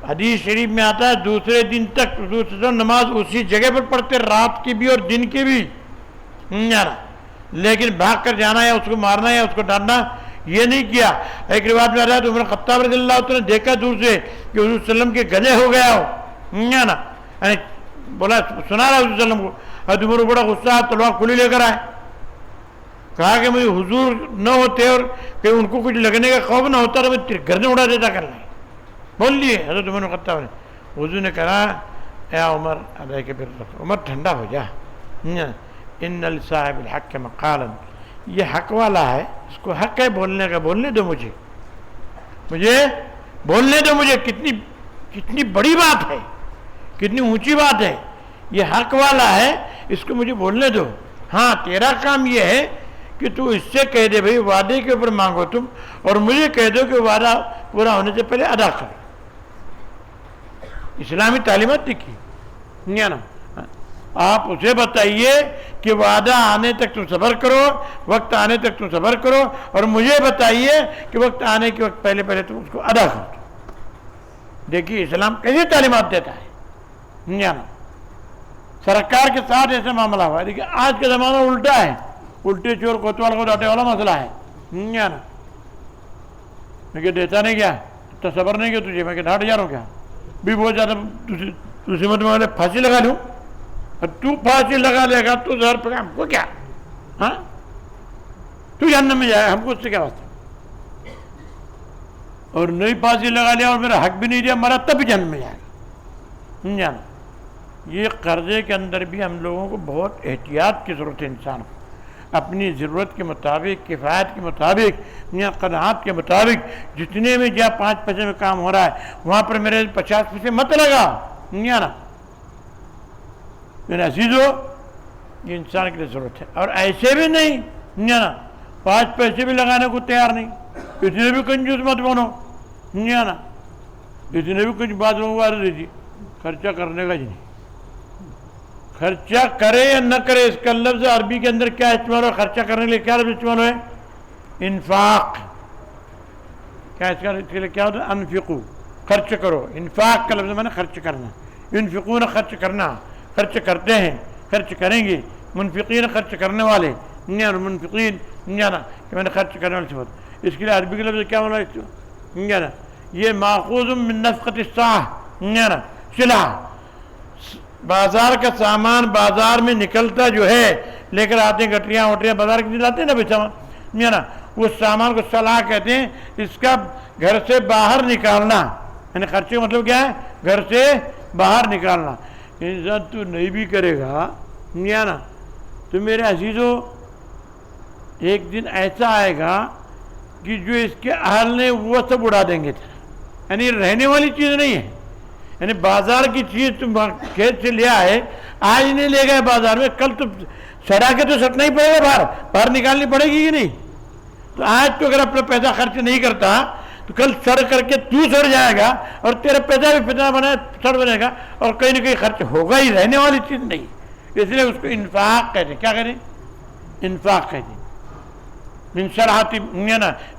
حدیث شریف میں آتا ہے دوسرے دن تک حضور صلی اللہ علیہ وسلم نماز اسی جگہ پر پڑھتے، رات کی بھی اور دن کی بھی، لیکن بھاگ کر جانا یا اس کو مارنا یا اس کو ڈالنا یہ نہیں کیا۔ ایک روایت میں آ رہا ہے تو عمر خطاب رضی اللہ عنہ نے دیکھا دور سے کہ حضور صلی اللہ علیہ وسلم کے گلے ہو گیا ہو، یعنی بولا سنا رہا حضور صلی اللہ علیہ وسلم کو. حضرت عمر بڑا غصہ تلوار کھلی لے کر آئے. کہا کہ مجھے حضور نہ ہوتے اور کہ ان کو کچھ لگنے کا خوف نہ ہوتا تو میں تیرے گھر میں اڑا دیتا کرنا. بول لیے حضرت عمر خطاب نے. حضور نے کہا اے عمر علیہ کے بالرفق، عمر ٹھنڈا ہو جا. ان لصاحب الحق مقالا، یہ حق والا ہے، اس کو حق ہے بولنے کا، بولنے دو مجھے بولنے دو مجھے. کتنی بڑی بات ہے، کتنی اونچی بات ہے. یہ حق والا ہے، اس کو مجھے بولنے دو. ہاں تیرا کام یہ ہے کہ تو اس سے کہہ دے بھائی وعدے کے اوپر مانگو تم، اور مجھے کہہ دو کہ وعدہ پورا ہونے سے پہلے ادا کرو. اسلامی تعلیمات دیکھیے نا. آپ اسے بتائیے کہ وعدہ آنے تک تم صبر کرو، وقت آنے تک تم صبر کرو، اور مجھے بتائیے کہ وقت آنے کے وقت پہلے تم اس کو ادا کرو. دیکھیے اسلام کیسے تعلیمات دیتا ہے نا. سرکار کے ساتھ ایسا معاملہ ہوا ہے. دیکھیے آج کا زمانہ الٹا ہے، الٹے چور کوتوال کو ڈانٹے والا مسئلہ ہے نا. میں کہ دیتا نہیں کیا، اتنا صبر نہیں کیا تجھے، میں کہ ڈانٹ جا رہا ہوں کیا بھی بہت زیادہ. دوسری مت میں پھانسی لگا لوں، تو پھانسی لگا لے گا تو زہر پہ ہم کو کیا؟ ہاں تو جہنم میں جائے، ہم کو اس سے کیا واسطہ؟ اور نہیں پھانسی لگا لیا اور میرا حق بھی نہیں دیا، مرا تب بھی جہنم میں جائے گا. جانا یہ قرضے کے اندر بھی ہم لوگوں کو بہت احتیاط کی ضرورت ہے. انسان کو اپنی ضرورت کے مطابق، کفایت کے مطابق یا قناعت کے مطابق جتنے میں جہاں 5 پیسے میں کام ہو رہا ہے وہاں پر میرے 50 پیسے مت لگا. نہیں نا میرے عزیزو، یہ انسان کے لیے ضرورت ہے. اور ایسے بھی نہیں نا 5 پیسے بھی لگانے کو تیار نہیں. اتنے بھی کنجوس مت بنو نا. اتنے بھی کچھ بات لوگوں کو دیجیے خرچہ کرنے کا جی نہیں. خرچہ کرے یا نہ کرے، اس کا لفظ عربی کے اندر کیا استعمال ہو؟ خرچہ کرنے کے لیے کیا لفظ استعمال ہوئے؟ انفاق. کیا اس کے لیے کیا ہوتا ہے؟ انفقو، خرچ کرو. انفاق کا لفظ میں نے خرچ کرنا. انفقون خرچ کرنا، خرچ کرتے ہیں، خرچ کریں گے. منفقین خرچ کرنے والے، منفقین نا کہ میں نے خرچ کرنے والے صفت. اس کے لیے عربی کے لفظ کیا ہونا ہے نا؟ یہ ماخوذ من نفقۃ الساعہ نا، سلع. بازار کا سامان بازار میں نکلتا جو ہے لے کر آتے ہیں، گٹریاں وٹریاں بازار کے لاتے ہیں نا بھائی سامان نا، اس سامان کو صلاح کہتے ہیں. اس کا گھر سے باہر نکالنا، یعنی خرچے کا مطلب کیا ہے؟ گھر سے باہر نکالنا. انسان تو نہیں بھی کرے گا نا تو میرے عزیزو ایک دن ایسا آئے گا کہ جو اس کے اہل نے وہ سب اڑا دیں گے. یعنی رہنے والی چیز نہیں ہے. یعنی بازار کی چیز تم کھیت سے لے آئے، آج نہیں لے گئے بازار میں، کل تو سڑا کے تو سٹنا ہی پڑے گا، باہر نکالنی پڑے گی کہ نہیں؟ تو آج تو اگر اپنا پیسہ خرچ نہیں کرتا تو کل سڑ کر کے تو سڑ جائے گا، اور تیرا پیسہ بھی فتنہ بنے سڑ بنے گا، اور کہیں نہ کہیں خرچ ہوگا ہی. رہنے والی چیز نہیں. اس لیے اس کو انفاق کہتے ہیں. کیا کہتے ہیں؟ انفاق کہتے ہیں. من صلاحات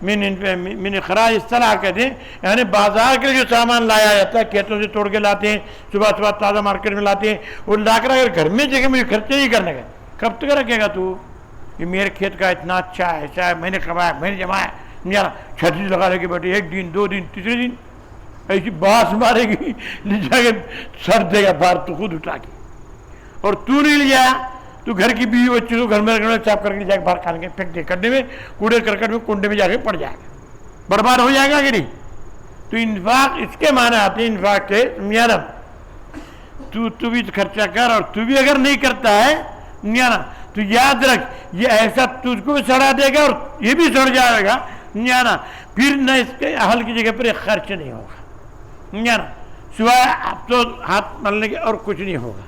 من اخراج الصلاح کہتے ہیں. یعنی بازار کے لیے جو سامان لایا جاتا ہے کھیتوں سے توڑ کے لاتے ہیں، صبح صبح تازہ مارکیٹ میں لاتے ہیں، وہ لا کر اگر گھر میں جگہ مجھے خرچے نہیں کرنے کا، کب تک رکھے گا تو؟ یہ میرے کھیت کا اتنا اچھا ہے، ایسا ہے، میں نے کمایا، میں نے جمایا. چھتری لگا لے کے بیٹھے، 1 دن 2 دن تیسرے دن ایسی باس مارے گی، لے جا کے سر دے گا باہر تو خود اٹھا کے. اور تو نہیں لیا تو گھر کی بیوی بچوں کو گھر میں رکھنا، صاف کر کے جا کے باہر کھانے کے پھینک دے، کرنے میں کوڑے کرکٹ میں کنڈے میں جا کے پڑ جائے گا، برباد ہو جائے گا کہ نہیں؟ تو انفاق اس کے معنی آتے ہیں انفاق کے میاں تو بھی خرچہ کر، اور تو بھی اگر نہیں کرتا ہے نا تو یاد رکھ یہ ایسا تجھ کو بھی سڑا دے گا اور یہ بھی سڑ جائے گا نا. پھر نہ اس کے اہل کی جگہ پر خرچ نہیں ہوگا نا، سوائے اب تو ہاتھ ملنے کے اور کچھ نہیں ہوگا.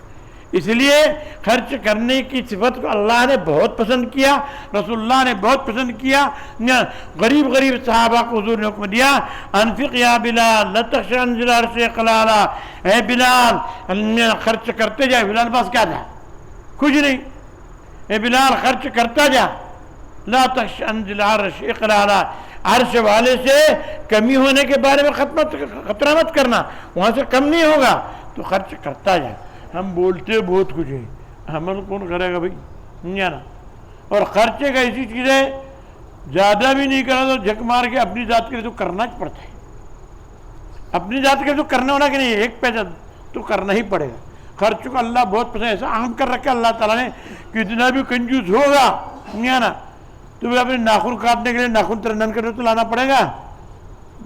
اس لیے خرچ کرنے کی صفت کو اللہ نے بہت پسند کیا، رسول اللہ نے بہت پسند کیا. غریب صحابہ کو حضور نے حکم دیا، انفق یا بلال لا تخش انزل عرش قلالا. اے بلال خرچ کرتے جائے. بلال پاس کیا تھا؟ کچھ نہیں. اے بلال خرچ کرتا جا. لا تخش انزل عرش قلالا، عرش والے سے کمی ہونے کے بارے میں خطرہ مت کرنا، وہاں سے کم نہیں ہوگا، تو خرچ کرتا جا. ہم بولتے بہت کچھ ہیں، عمل کون کرے گا بھائی نا. اور خرچے کا ایسی چیز ہے زیادہ بھی نہیں کرنا تو جھک مار کے اپنی ذات کے لیے تو کرنا ہی پڑتا ہے. اپنی ذات کے لیے تو کرنا ہونا کہ نہیں، 1 پیسہ تو کرنا ہی پڑے گا. خرچ کو اللہ بہت پسند، ایسا عام کر رکھا اللہ تعالیٰ نے کہ اتنا بھی کنجوس ہوگا نہیں نا تمہیں اپنے ناخن کاٹنے کے لیے ناخن ترنن کرنے تو لانا پڑے گا،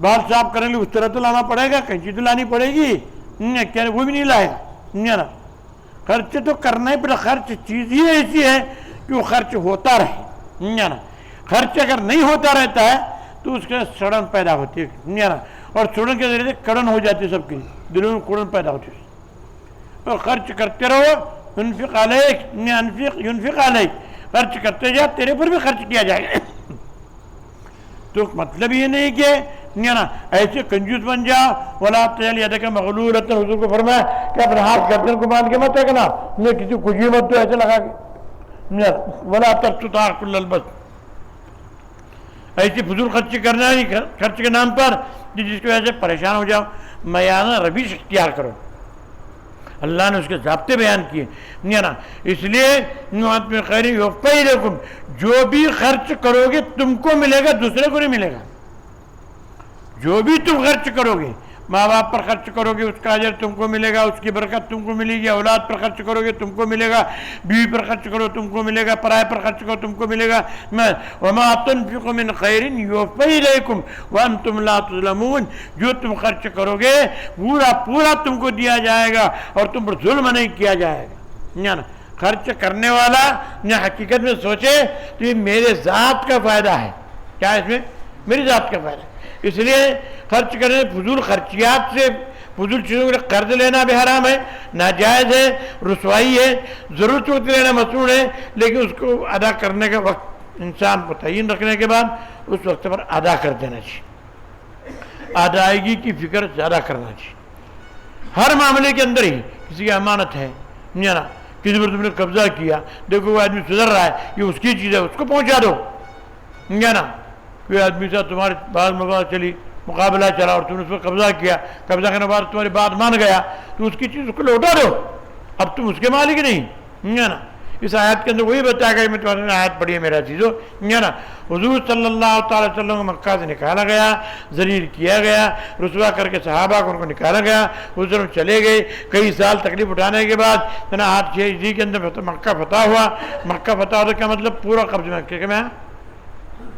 بال صاف کرنے کے لیے اس طرح تو لانا پڑے گا، کینچی تو لانی پڑے گی، کیا وہ بھی نہیں لائے گا نہیں نا. خرچ تو کرنا ہی پڑے. خرچ چیز ہی ایسی ہے کہ وہ خرچ ہوتا رہے نہیں نا. خرچ اگر نہیں ہوتا رہتا ہے تو اس کے سڑن پیدا ہوتی ہے نہیں نا، اور سڑن کے ذریعے سے کڑن ہو جاتی ہے، سب کی دلوں میں کڑن پیدا ہوتی ہے. اور خرچ کرتے رہو، انفق علیک انفق ينفق علیک، خرچ کرتے جا تیرے پر بھی خرچ کیا جائے گا. تو مطلب یہ نہیں کہ نا ایسے کنجوس بن جا. ولا تجعل یدک مغلولۃ، حضور کو فرمایا کہ اپنے ہاتھ گردن کو باندھ کے مت رکھنا، میں کسی کو کچھ مت تو ایسے لگا کے. ولا تبسط كل البسط، ایسی فضول خرچ کرنا نہیں خرچ کے نام پر جس کی وجہ سے پریشان ہو جاؤ. میانہ روش اختیار کرو، اللہ نے اس کے ضابطے بیان کیے نہیں نا. اس لیے خیر یوفی الیکم، جو بھی خرچ کرو گے تم کو ملے گا، دوسرے کو نہیں ملے گا. جو بھی تم خرچ کرو گے، ماں باپ پر خرچ کرو گے اس کا اجر تم کو ملے گا، اس کی برکت تم کو ملے گی. اولاد پر خرچ کرو گے تم کو ملے گا، بیوی پر خرچ کرو تم کو ملے گا، پرائے پر خرچ کرو تم کو ملے گا. وما تنفقوا من خیر یوفی الیکم وانتم لا تظلمون، جو تم خرچ کرو گے پورا پورا تم کو دیا جائے گا اور تم پر ظلم نہیں کیا جائے گا. خرچ کرنے والا حقیقت میں سوچے تو یہ میرے ذات کا فائدہ ہے. کیا اس میں میری ذات کا فائدہ ہے. اس لیے خرچ کرنے، فضول خرچیات سے، فضول چیزوں کے قرض لینا بھی حرام ہے، ناجائز ہے، رسوائی ہے. ضرورت وقت لینا مسنون ہے، لیکن اس کو ادا کرنے کا وقت انسان کو تعین رکھنے کے بعد اس وقت پر ادا کر دینا چاہیے. ادائیگی کی فکر زیادہ کرنا چاہیے ہر معاملے کے اندر ہی. کسی کی امانت ہے نہیں نا، کسی پر تم نے قبضہ کیا، دیکھو وہ آدمی سدھر رہا ہے، یہ اس کی چیز ہے، اس کو پہنچا دو نہیں نا. کوئی آدمی سے تمہارے بعد مقابلہ چلا اور تم نے اس پر قبضہ کیا، قبضہ کرنے کے بعد تمہاری بات مان گیا تو اس کی چیز اس کو لوٹا دو، اب تم اس کے مالک نہیں نا. اس آیت کے اندر وہی بتایا گیا، میں تمہارے آیت پڑھی ہے میرا چیزوں نا. حضور صلی اللہ تعالی وسلم کو مکہ سے نکالا گیا، ذلیل کیا گیا، رسوا کر کے صحابہ کو ان کو نکالا گیا. حضور چلے گئے، کئی سال تکلیف اٹھانے کے بعد 8 ہجری کے اندر مکہ فتح ہوا. مکہ فتح ہوتا کیا مطلب پورا قبضہ مکے میں،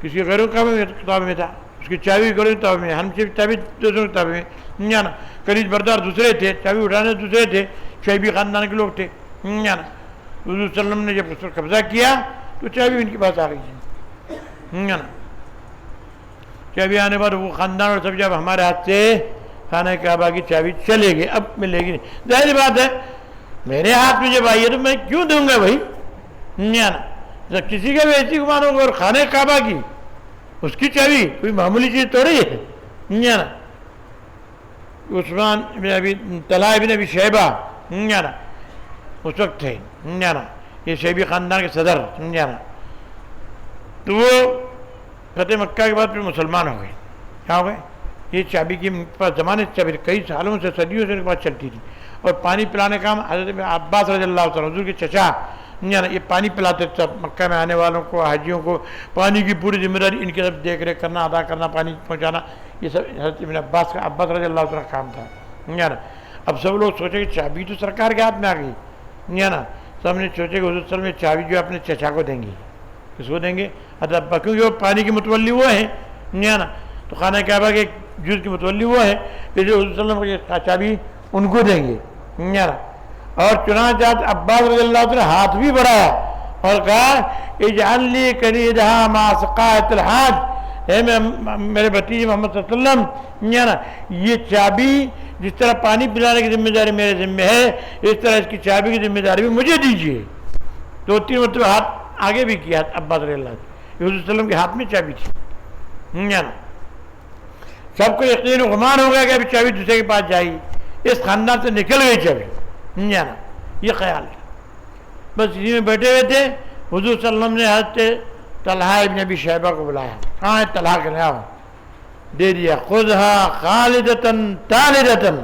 کسی غیروں کا کتاب میں تھا، اس کی چابی غیروں کتاب میں، ہم سے چابی دوسروں کتاب میں نا. کنیز بردار دوسرے تھے، چابی اٹھانے دوسرے تھے، شیبی خاندان کے لوگ تھے نا. حضور صلی اللہ علیہ وسلم نے جب اس پر قبضہ کیا تو چابی ان کے پاس آ گئی نا. چابی آنے بعد وہ خاندان اور سب جب ہمارے ہاتھ سے خانہ کعبہ کی چابی چلے گی، اب ملے گی نہیں. ظاہر بات ہے میرے ہاتھ میں جب آئی ہے تو میں کیوں دوں گا بھائی نا. جب کسی کا بھی ایسی گمان ہوگا اور خانہ کعبہ کی اس کی چابی کوئی معمولی چیز تھوڑی ہے نا. عثمان بن ابی طلحہ بن ابی شیبہ نا اس وقت تھے نا، یہ شیبی خاندان کے صدر نا. تو وہ فتح مکہ کے بعد پھر مسلمان ہو گئے. کیا ہو گئے؟ یہ چابی کی زمانے سے چابی کئی سالوں سے صدیوں سے ان کے پاس چلتی تھی. اور پانی پلانے کا کام حضرت عباس رضی اللہ تعالیٰ حضور کے چچا یہ پانی پلاتے تھے مکہ میں آنے والوں کو، حاجیوں کو. پانی کی پوری ذمہ داری ان کی طرف دیکھ ریکھ کرنا، ادا کرنا، پانی پہنچانا، یہ سب حضرت ابن عباس رضی اللہ تعالیٰ کا کام تھا نا. اب سب لوگ سوچے کہ چابی تو سرکار کے ہاتھ میں آ گئی نا. سب نے سوچے کہ حضور صلی اللہ علیہ وسلم چابی جو اپنے چچا کو دیں گے. کس کو دیں گے؟ حضرت ابا، کیونکہ وہ پانی کی متولی وہ ہیں نا. تو خانہ کعبہ کے جز کی متولی وہ ہے، اس لیے حضور صلی اللہ علیہ وسلم کی چابی ان کو دیں گے نا. اور چنانچہ عباس رضی اللہ عنہ نے ہاتھ بھی بڑھایا اور کہا اجعل لی کنیدہا ما سقایت الحاج، اے میرے بھتیجے محمد صلی اللہ علیہ وسلم نا، یہ چابی جس طرح پانی پلانے کی ذمہ داری میرے ذمہ ہے، اس طرح اس کی چابی کی ذمہ داری بھی مجھے دیجیے. 2-3 مرتبہ ہاتھ آگے بھی کیا عباس رضی اللہ عنہ. حضور صلی اللہ علیہ وسلم کے ہاتھ میں چابی تھی نا. سب کو یقین و گمان ہو گیا کہ ابھی چابی دوسرے کے پاس جائے گی، اس خاندان سے نکل گئی چابی نا. یہ خیال تھا. بس اسی میں بیٹھے ہوئے تھے. حضور صلی اللہ علیہ وسلم نے حضرت طلحہ ابن ابی شیبہ کو بلایا. کہاں ہے طلحہ کے نام؟ دے دیا. خذھا خالدتن طالدتن،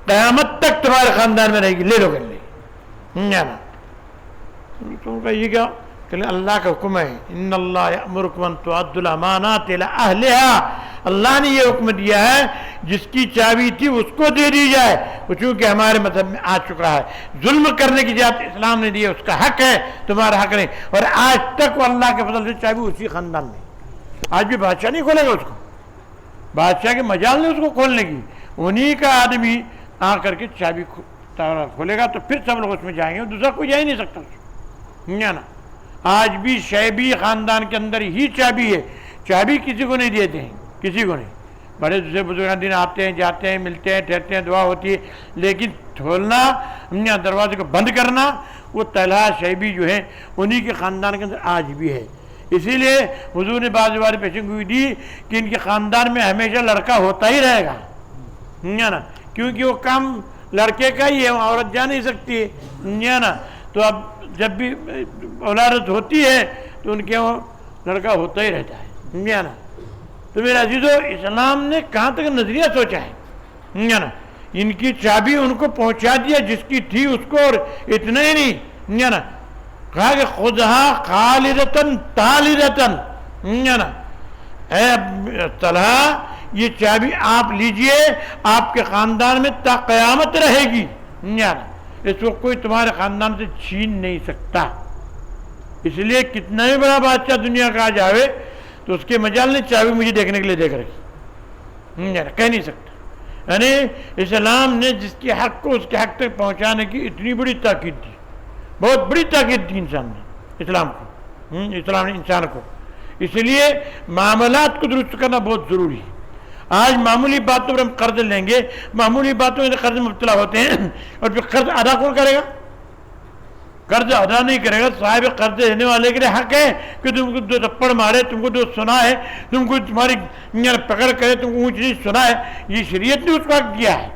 قیامت تک تمہارے خاندان میں رہے گی، لے لو کر لے نا. تم کا یہ کیا کہ اللہ کا حکم ہے ان اللہ یأمرکم ان تؤدوا الامانات الی اہلہا، اللہ نے یہ حکم دیا ہے جس کی چابی تھی اس کو دے دی جائے، وہ چونکہ ہمارے مذہب میں آ چکا ہے، ظلم کرنے کی اجازت اسلام نے دی ہے، اس کا حق ہے، تمہارا حق نہیں، اور آج تک وہ اللہ کے فضل سے چابی اسی خاندان میں، آج بھی بادشاہ نہیں کھولے گا اس کو، بادشاہ کے مجال نہیں اس کو کھولنے کی، انہی کا آدمی آ کر کے چابی کھولے گا تو پھر سب لوگ اس میں جائیں گے، دوسرا کوئی جا ہی نہیں سکتا اس میں، نا آج بھی شیبی خاندان کے اندر ہی چابی ہے، چابی کسی کو نہیں دیتے ہیں، کسی کو نہیں، بڑے دوسرے بزرگان دن آتے ہیں جاتے ہیں ملتے ہیں ٹھہرتے ہیں دعا ہوتی ہے، لیکن کھولنا دروازے کو بند کرنا وہ طلحہ شیبی جو ہیں انہی کے خاندان کے اندر آج بھی ہے، اسی لیے حضور نے بعض بار پیشن گوئی دی کہ ان کے خاندان میں ہمیشہ لڑکا ہوتا ہی رہے گا، نا کیونکہ وہ کام لڑکے کا ہی ہے، عورت جا نہیں سکتی ہے نا، تو اب جب بھی اولاد ہوتی ہے تو ان کے وہ لڑکا ہوتا ہی رہتا ہے، نا تو میرے عزیزو اسلام نے کہاں تک نظریہ سوچا ہے، نا ان کی چابی ان کو پہنچا دیا جس کی تھی اس کو، اور اتنا ہی نہیں، نا کہا کہ خذھا خالدتاً طالدتاً، نا اے طلحہ یہ چابی آپ لیجئے، آپ کے خاندان میں تا قیامت رہے گی، نا اس کو کوئی تمہارے خاندان سے چھین نہیں سکتا، اس لیے کتنا ہی بڑا بادشاہ دنیا کا آ جاوے تو اس کے مجال نے چابی مجھے دیکھنے کے لیے دیکھ رکھی، کہہ نہیں سکتا، یعنی اسلام نے جس کے حق کو اس کے حق تک پہنچانے کی اتنی بڑی تاکید دی، بہت بڑی تاکید دی انسان نے، اسلام نے انسان کو، اس لیے معاملات کو درست کرنا بہت ضروری ہے، آج معمولی باتوں پر ہم قرض لیں گے، معمولی باتوں میں قرض مبتلا ہوتے ہیں، اور پھر قرض ادا کون کرے گا؟ قرض ادا نہیں کرے گا، صاحب قرض دینے والے کے لیے حق ہے کہ تم کو دو تھپڑ مارے، تم کو دو سنا ہے، تم کو تمہاری پکڑ کرے، تم کو اونچ نیچ سنا ہے، یہ شریعت نے اس کو حق دیا ہے،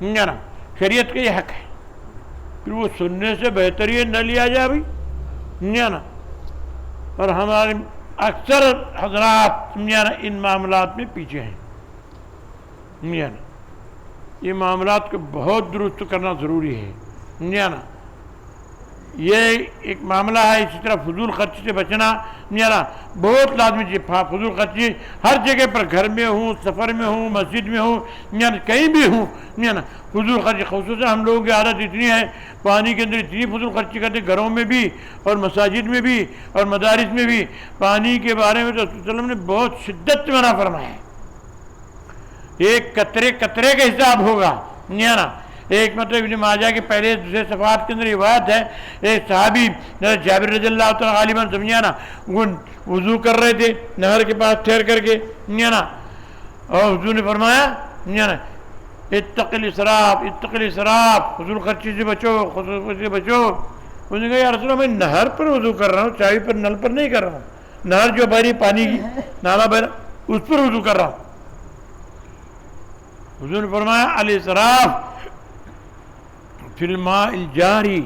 نا شریعت کا یہ حق ہے، پھر وہ سننے سے بہتر یہ نہ لیا جائے بھائی، نا اور ہمارے اکثر حضرات ان معاملات میں پیچھے ہیں، یہ معاملات کو بہت درست کرنا ضروری ہے، نا یہ ایک معاملہ ہے، اسی طرح فضول خرچ سے بچنا بہت لازمی چیز، فضول خرچی ہر جگہ پر، گھر میں ہوں، سفر میں ہوں، مسجد میں ہوں، کہیں بھی ہوں، فضول خرچی، خصوصاً ہم لوگوں کی عادت اتنی ہے پانی کے اندر اتنی فضول خرچی کرتے، گھروں میں بھی اور مساجد میں بھی اور مدارس میں بھی، پانی کے بارے میں تو رسول صلی اللہ علیہ وسلم نے بہت شدت سے منع فرمایا ہے، ایک قطرے قطرے کا حساب ہوگا، نا ایک مطلب ابن ماجہ کے پہلے دوسرے صفحات کے اندر روایت ہے، ایک صحابی جابر رضی اللہ تعالیٰ غالباً سمجھانا وہ وضو کر رہے تھے نہر کے پاس ٹھہر کر کے، نا اور حضور نے فرمایا نا اتق الاسراف اتق الاسراف، فضول خرچی سے بچو، فضول خرچی سے بچو، انہوں نے کہا یا رسول اللہ میں نہر پر وضو کر رہا ہوں، چاہیے پر نل پر نہیں کر رہا ہوں، نہر جو بہری پانی کی نالا بہرا اس پر وضو کر رہا ہوں، حضور نے فرمایا الاسراف فی الماء الجاری،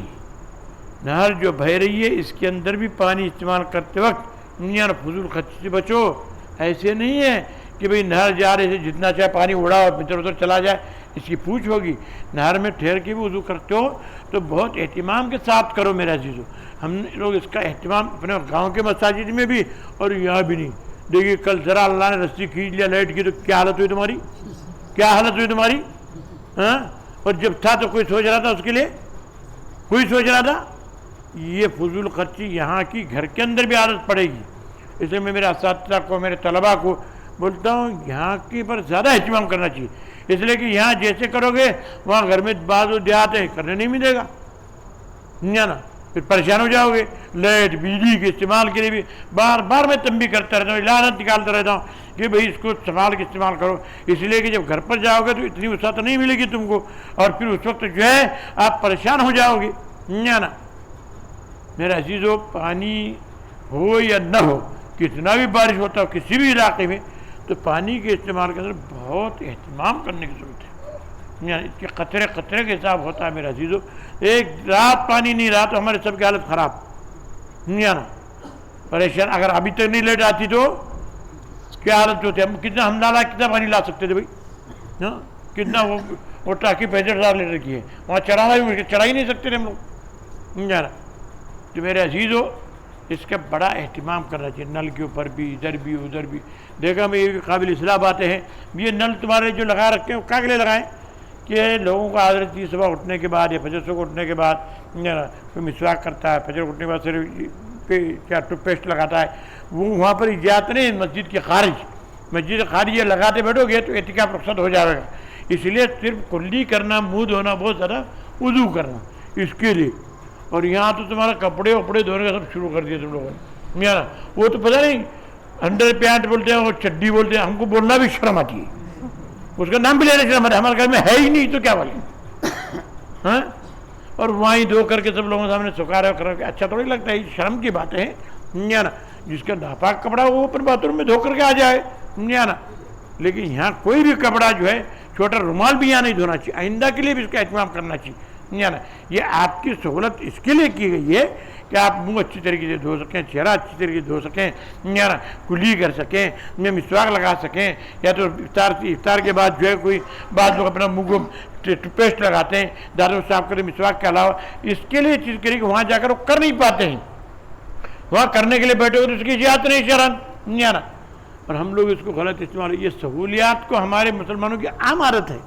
نہر جو بہہ رہی ہے اس کے اندر بھی پانی استعمال کرتے وقت فضول خرچی سے بچو، ایسے نہیں ہے کہ بھئی نہر جا رہے سے جتنا چاہے پانی اڑا اور ادھر ادھر چلا جائے، اس کی پوچھ ہوگی، نہر میں ٹھہر کے بھی وضو کرتے ہو تو بہت اہتمام کے ساتھ کرو میرے عزیزو، ہم لوگ اس کا اہتمام اپنے گاؤں کے مساجد میں بھی اور یہاں بھی نہیں، دیکھیے کل ذرا اللہ نے رسی کھینچ لیا لائٹ کی تو کیا حالت ہوئی تمہاری، کیا حالت ہوئی تمہاری، ہاں اور جب تھا تو کوئی سوچ رہا تھا اس کے لیے، کوئی سوچ رہا تھا، یہ فضول خرچی یہاں کی گھر کے اندر بھی عادت پڑے گی، اس لیے میں میرے اساتذہ کو میرے طلباء کو بولتا ہوں یہاں کی پر زیادہ اہتمام کرنا چاہیے، اس لیے کہ یہاں جیسے کرو گے وہاں گھر میں بعض دیہات ہے کرنے نہیں ملے گا، نا پھر پریشان ہو جاؤ گے، لائٹ بجلی کے استعمال کے لیے بھی بار بار میں تنبیہ کرتا رہتا ہوں، اعلانات نکالتا رہتا ہوں کہ بھئی اس کو سنبھال کے استعمال کرو، اس لیے کہ جب گھر پر جاؤ گے تو اتنی وسعت نہیں ملے گی تم کو، اور پھر اس وقت جو ہے آپ پریشان ہو جاؤ گے، نا میرے عزیزو پانی ہو یا نہ ہو، کتنا بھی بارش ہوتا ہو کسی بھی علاقے میں، تو پانی کے استعمال کے اندر بہت اہتمام کرنے کی ضرورت ہے، اس کے قطرے قطرے کے حساب ہوتا ہے میرے عزیزو، ایک رات پانی نہیں رہا تو ہمارے سب کی حالت خراب، نا پریشان، اگر ابھی تک نہیں لیٹ آتی تو کیا حالت ہوتی ہے، کتنا ہم نالا کتنا پانی لا سکتے تھے بھائی، کتنا وہ ٹاکی 65,000 لیٹر کی ہے، وہاں چڑھانا بھی چڑھا ہی نہیں سکتے تھے ہم لوگ، تو میرے عزیزو اس کا بڑا اہتمام کرنا چاہیے، نل کے اوپر بھی، ادھر بھی ادھر بھی۔ دیکھا میں یہ قابل اصلاح باتیں ہیں، یہ نل تمہارے جو لگا رکھے ہیں وہ کیا کے لیے لگائیں کہ لوگوں کو عادت تھی صبح اٹھنے کے بعد یا فجر سے اٹھنے کے بعد کوئی مسواک کرتا ہے، فجر اٹھنے کے بعد صرف کیا ٹوتھ پیسٹ لگاتا ہے، وہ وہاں پر اجازت نہیں مسجد کے خارج، مسجد خارج یہ لگاتے بیٹھو گے تو اعتکاف رخصت ہو جائے گا۔ اس لیے صرف کلی کرنا، منہ دھونا بہت زیادہ، وضو کرنا اس کے لیے۔ اور یہاں تو تمہارا کپڑے وپڑے دھونے کا سب شروع کر دیا تم لوگوں نے، یار وہ تو پتہ نہیں انڈر پینٹ بولتے ہیں اور چڈی بولتے ہیں، ہم کو بولنا بھی شرم آتی ہے، اس کا نام بھی لینا شرم آتا ہے، ہمارے گھر میں ہے ہی نہیں تو کیا بولیں ہاں، اور وہیں دھو کر کے سب لوگوں کے سامنے سکھا رہے کر کے اچھا تھوڑی لگتا ہے، یہ شرم کی باتیں ہیں نا۔ جس کا ناپاک کپڑا وہ اپنے باتھ روم میں دھو کر کے آ جائے نا، لیکن یہاں کوئی بھی کپڑا جو ہے، چھوٹا رومال بھی یہاں نہیں دھونا چاہیے، آئندہ کے لیے بھی اس کا اہتمام کرنا چاہیے نا۔ یہ آپ کی سہولت اس کے لیے کی گئی ہے کہ آپ منہ اچھی طریقے سے دھو سکیں، چہرہ اچھی طریقے سے دھو سکیں نا، کلی کر سکیں، مسواک لگا سکیں، یا تو افطار کے بعد جو ہے کوئی بعض لوگ اپنا منہ کو ٹوتھ پیسٹ لگاتے ہیں دانتوں صاف کرتے مسواک کے علاوہ، اس کے لیے چیز کری کہ وہاں جا کر وہ کر نہیں پاتے ہیں، وہاں کرنے کے لیے بیٹھے ہو تو اس کی اجازت نہیں شرم نا۔ اور ہم لوگ اس کو غلط استعمال، یہ سہولیات کو ہمارے مسلمانوں کی عام عادت ہے،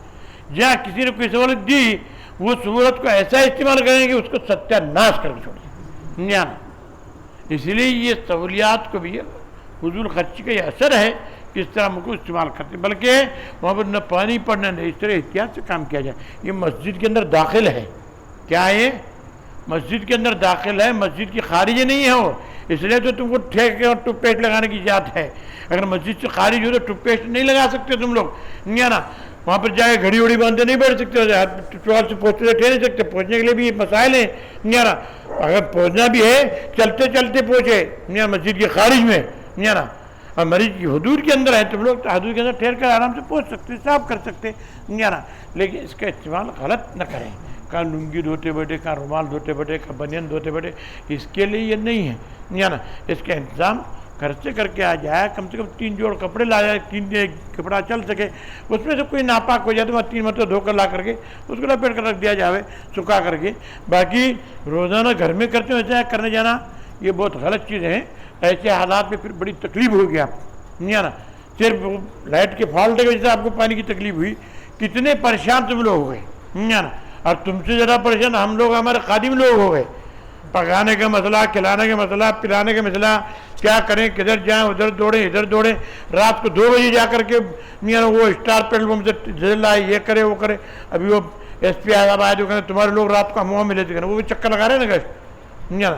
جہاں کسی نے کوئی سہولت دی وہ سہولت کو ایسا استعمال کریں کہ اس کو ستیہ ناش کر کے چھوڑیں نا۔ اس لیے یہ سہولیات کو بھی فضول خرچی کا یہ اثر ہے کہ اس طرح ہم کو استعمال کرتے ہیں، بلکہ وہاں پر نہ پانی پڑنا نہیں، اس طرح احتیاط سے کام کیا جائے۔ یہ مسجد کے اندر داخل ہے، کیا ہے مسجد کے اندر داخل ہے، مسجد کی خارج نہیں ہے وہ، اس لیے تو تم کو ٹھیکے اور ٹوتھ پیسٹ لگانے کی اجازت ہے۔ اگر مسجد سے خارج ہو تو ٹوتھ پیسٹ نہیں لگا سکتے تم لوگ نا، وہاں پر جائے گھڑی وڑی باندھتے نہیں بیٹھ سکتے، ٹوال سے پہنچتے ٹھہر نہیں سکتے، پہنچنے کے لیے بھی مسائل ہیں نا۔ اگر پہنچنا بھی ہے چلتے چلتے پہنچے نا مسجد کے خارج میں نا، اور مریض کی حدود کے اندر ہے تم لوگ تو حدود کے اندر ٹھہر کر آرام سے پہنچ سکتے، صاف کر سکتے نا، لیکن اس کا استعمال غلط نہ کریں، کہاں لنگی دھوتے بیٹھے، کہاں رومال دھوتے بیٹھے، کہاں بنیان دھوتے بیٹھے، اس کے لیے یہ نہیں ہے نا۔ اس کا انتظام گھر سے کر کے آ جائے، کم سے کم 3 جوڑ کپڑے لا جائے، 3 کپڑا چل سکے، اس میں سے کوئی ناپاک ہو جائے تو 3 مرتبہ دھو کر لا کر کے اس کو لپیٹ کر رکھ دیا جائے سکھا کر کے۔ باقی روزانہ گھر میں کرتے ہوئے ایسا کرنے جانا یہ بہت غلط چیز ہے، ایسے حالات میں پھر بڑی تکلیف ہوگی آپ نا۔ صرف لائٹ کے فالٹ کی وجہ سے آپ کو پانی کی تکلیف ہوئی، کتنے پریشان تم لوگ ہو گئے نا، اور تم سے زیادہ پریشان ہم لوگ، ہمارے خادم لوگ ہو گئے، پکانے کا مسئلہ، کھلانے کا مسئلہ، پلانے کا مسئلہ، کیا کریں، کدھر جائیں، ادھر دوڑیں ادھر دوڑیں، رات کو 2 بجے جا کر کے وہ اسٹار پیٹرول پمپ سے ڈیزل لائے، یہ کرے وہ کرے۔ ابھی وہ ایس پی آئے جو کہتے تمہارے لوگ رات کو ہم ملے تھے، وہ بھی چکر لگا رہے ہیں نا گیس نا۔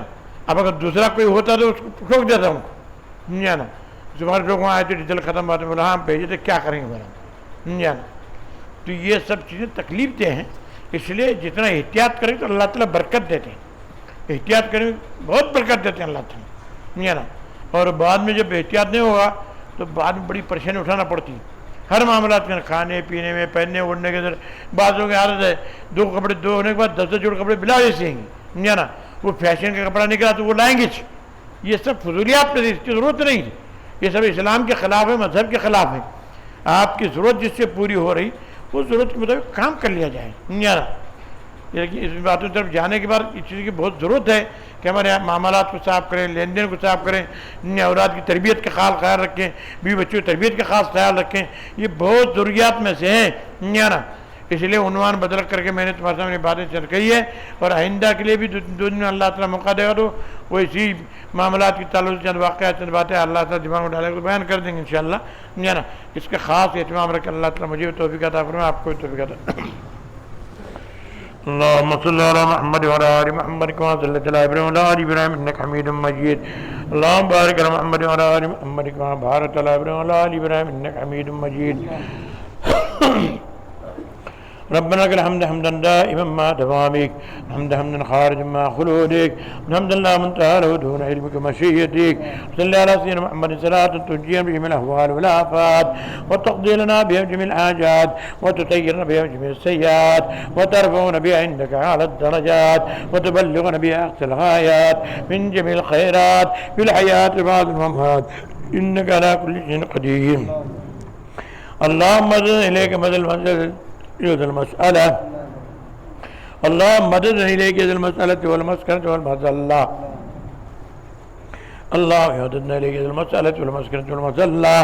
اب اگر دوسرا کوئی ہوتا تو اس کو ٹھوک دیتا ہوں نا، تمہارے لوگ وہاں آئے تھے ڈیزل ختم ہوا تو بولا ہاں بھیجے تھے، کیا کریں گے میرا نا۔ تو یہ سب چیزیں تکلیف دہ ہیں، اس لیے جتنا احتیاط کریں تو اللہ تعالیٰ برکت دیتے ہیں، احتیاط کریں بہت برکت دیتے ہیں اللہ تعالیٰ نا۔ اور بعد میں جب احتیاط نہیں ہوگا تو بعد میں بڑی پریشانی اٹھانا پڑتی ہے ہر معاملات میں، کھانے پینے میں، پہننے اوڑھنے کے اندر۔ بعضوں کی عادت ہے 2 کپڑے دھونے کے بعد 10 جوڑ کپڑے بلا جیسے ہیں گے نا، وہ فیشن کا کپڑا نکلا تو وہ لائیں گے، یہ سب فضولیات پہ اس کی ضرورت نہیں ہے، یہ سب اسلام کے خلاف ہے، مذہب کے خلاف ہے۔ آپ کی ضرورت جس سے پوری ہو رہی اس ضرورت کے مطابق کام کر لیا جائے نا۔ لیکن اس باتوں کی طرف جانے کے بعد اس چیز کی بہت ضرورت ہے کہ ہمارے معاملات کو صاف کریں، لین دین کو صاف کریں، اولاد کی تربیت کا خیال رکھیں، بیوی بچوں کی تربیت کا خاص خیال رکھیں، یہ بہت ضروریات میں سے ہیں نا۔ اس لیے عنوان بدل کر کے میں نے تمہارے سامنے باتیں چل کہی ہے، اور آئندہ کے لیے بھی دو دن میں اللہ تعالیٰ موقع دے گا تو وہ اسی معاملات کی تعلق چند واقعات چند باتیں اللہ تعالیٰ دماغ میں ڈالے گا بیان کر دیں گے انشاءاللہ نا۔ اس کا خاص اہتمام رکھ اللہ تعالیٰ مجھے توفیق عطا فرمائے، آپ کو بھی توفیق عطا۔ اللهم صل على محمد وعلى ال محمد كما صليت على ابراهيم وعلى ال ابراهيم انك حميد مجيد. اللهم بارك على محمد وعلى ال محمد كما باركت على ابراهيم وعلى ال ابراهيم انك حميد مجيد. ربنا لك الحمد حمدا دائما ما دوامك، حمدا خارجا ما خلودك، حمدا لا منتهى له دون علمك ومشيئتك. صل على سيدنا محمد صلاة تنجينا بجميع الاهوال والافات، وتقضي لنا بها جميع الحاجات، وتطيرنا بها جميع السيئات، وترفعنا بها عندك اعلى الدرجات، وتبلغنا بها اقصى الغايات من جميع الخيرات في الحياة بعد الممات، انك على كل شيء قدير. اللهم مدد اليك مدد المنزل يد المسألة، اللهم مدد إليك يد المسألة والمسكنة والمذلة. اللہ المسألۃ والمسکنۃ والمذلہ.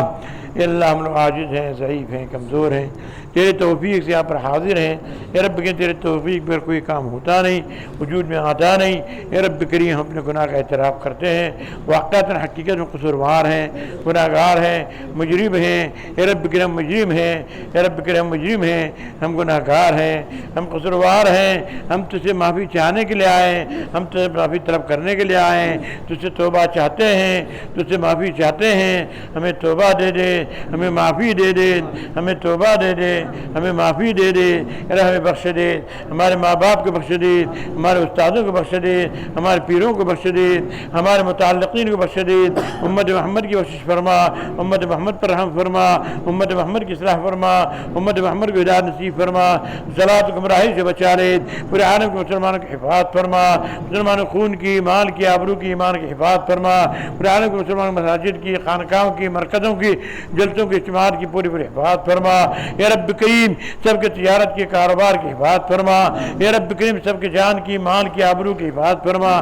اے اللہ ہم لوگ عاجز ہیں، ضعیف ہیں، کمزور ہیں، تیرے توفیق سے یہاں پر حاضر ہیں. اے رب کہ تیرے توفیق پر کوئی کام ہوتا نہیں، وجود میں آتا نہیں. اے رب کریم ہم اپنے گناہ کا اعتراف کرتے ہیں، واقعات حقیقت میں قصوروار ہیں، گناہ گار ہیں، مجرم ہیں. اے رب کریم ہم مجرم ہیں، اے رب کریم ہم مجرم ہیں، ہم گناہ گار ہیں، ہم قصوروار ہیں. ہم تجھ سے معافی چاہنے کے لیے آئے، ہم تجھ سے معافی طلب کرنے کے لیے آئے ہیں، تجھ سے توبہ چاہتے ہیں، تجھ سے معافی چاہتے ہیں. ہمیں توبہ دے دے، ہمیں معافی دے دے، ہمیں توبہ دے دے، ہمیں معافی دے دے. ہمیں بخش دے، ہمارے ماں باپ کو بخش دے، ہمارے استادوں کو بخش دے، ہمارے پیروں کو بخش دے، ہمارے متعلقین کو بخش دے. امت محمد کی بخشش فرما، امت محمد پر رحم فرما، امت محمد کی اصلاح فرما، امت محمد کو ہدایت نصیب فرما. ذلات و گمراہی سے بچا لے، پورے عالم کے مسلمانوں کی حفاظت فرما. مسلمانوں خون کی، مال کی، آبرو کی، ایمان کی حفاظت فرما. پورے عالم کے مسلمانوں مساجد کی، خانقاہوں کی، مرکزوں کی، جلسوں کی، اجتماعات کی پوری حفاظت فرما. یا رب کریم سب کے تجارت کے، کاروبار کی حفاظت فرما. یا رب کریم سب کے جان کی، مال کی، آبرو کی حفاظت فرما،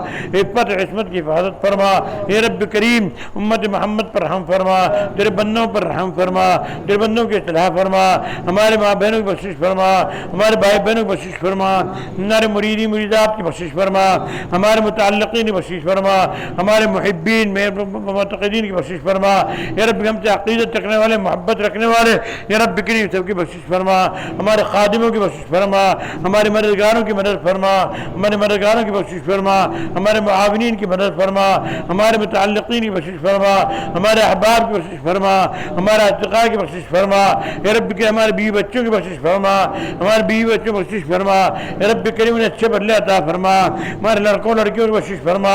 عفت عصمت کی حفاظت فرما. یا رب کریم امت محمد پر رحم فرما، تیرے بندوں پر رحم فرما، تیرے بندوں کی اصلاح فرما. ہمارے ماں بہنوں کی بخشش فرما، ہمارے بھائی بہنوں کی بخشش فرما، ہمارے مریدی مریدات کی بخشش فرما، ہمارے متعلقین کی بخشش فرما، ہمارے محبین معتقدین کی بخشش فرما. یا رب ہم سے عقیدت رکھنے والے، محبت رکھنے والے، یا رب کریم سب کی بخشش فرما. ہمارے خادموں کی بخشش فرما، ہمارے مددگاروں کی مدد فرما، ہمارے مددگاروں کی بخشش فرما، ہمارے معاونین کی مدد فرما، ہمارے متعلقین کی بخشش فرما، ہمارے احباب کی بخشش فرما، ہمارے اصدقاء کی بخشش فرما. یا رب کہ ہمارے بیوی بچوں کی بخشش فرما، ہمارے بیوی بچوں کی بخشش فرما. یا رب کریم انہیں اچھے بدلے عطا فرما. ہمارے لڑکوں لڑکیوں کی بخشش فرما،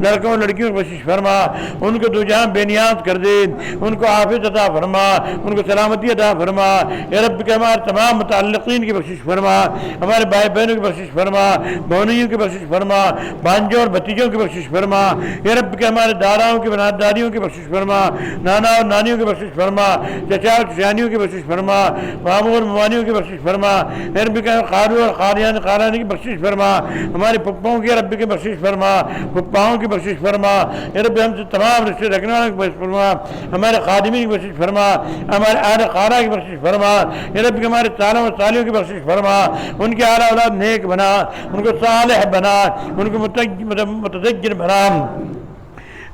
لڑکوں لڑکیوں کی بخشش فرما. ان کو دو جہاں بے نیاز کر دے، ان کو عافیت عطا فرما، ان کو سلامتی عطا فرما. یا رب کہ ہمارے تمام متعلقین کی بخشش فرما، ہمارے بھائی بہنوں کی بخشش فرما، بہنیوں کی بخشش فرما، بھانجوں اور بھتیجوں کی بخشش فرما. یا رب کہ ہمارے داداؤں کی، دادیوں کی بخشش فرما، نانا اور نانیوں کی بخشش فرما، چچا اور چچانیوں کی بخشش فرما، ماموں اور ممانیوں کی بخشش فرما. یا رب کہ خالو اور خالانی کی بخشش فرما، ہمارے پھپھاؤں کی رب کی بخشش فرما، پھپھاؤں کی بخشش فرما. یا رب ہم سے تمام رشتے رکھنے والوں کی بخشش فرما، ہمارے خادمین کی بخشش فرما، ہمارے اہل خانہ کی بخشش فرما. یا رب کہ ہمارے سالوں و سالیوں کی بخشش فرما، ان کے اعلیٰ اولاد نیک بنا، ان کو صالح بنا، ان کو متدین بنا.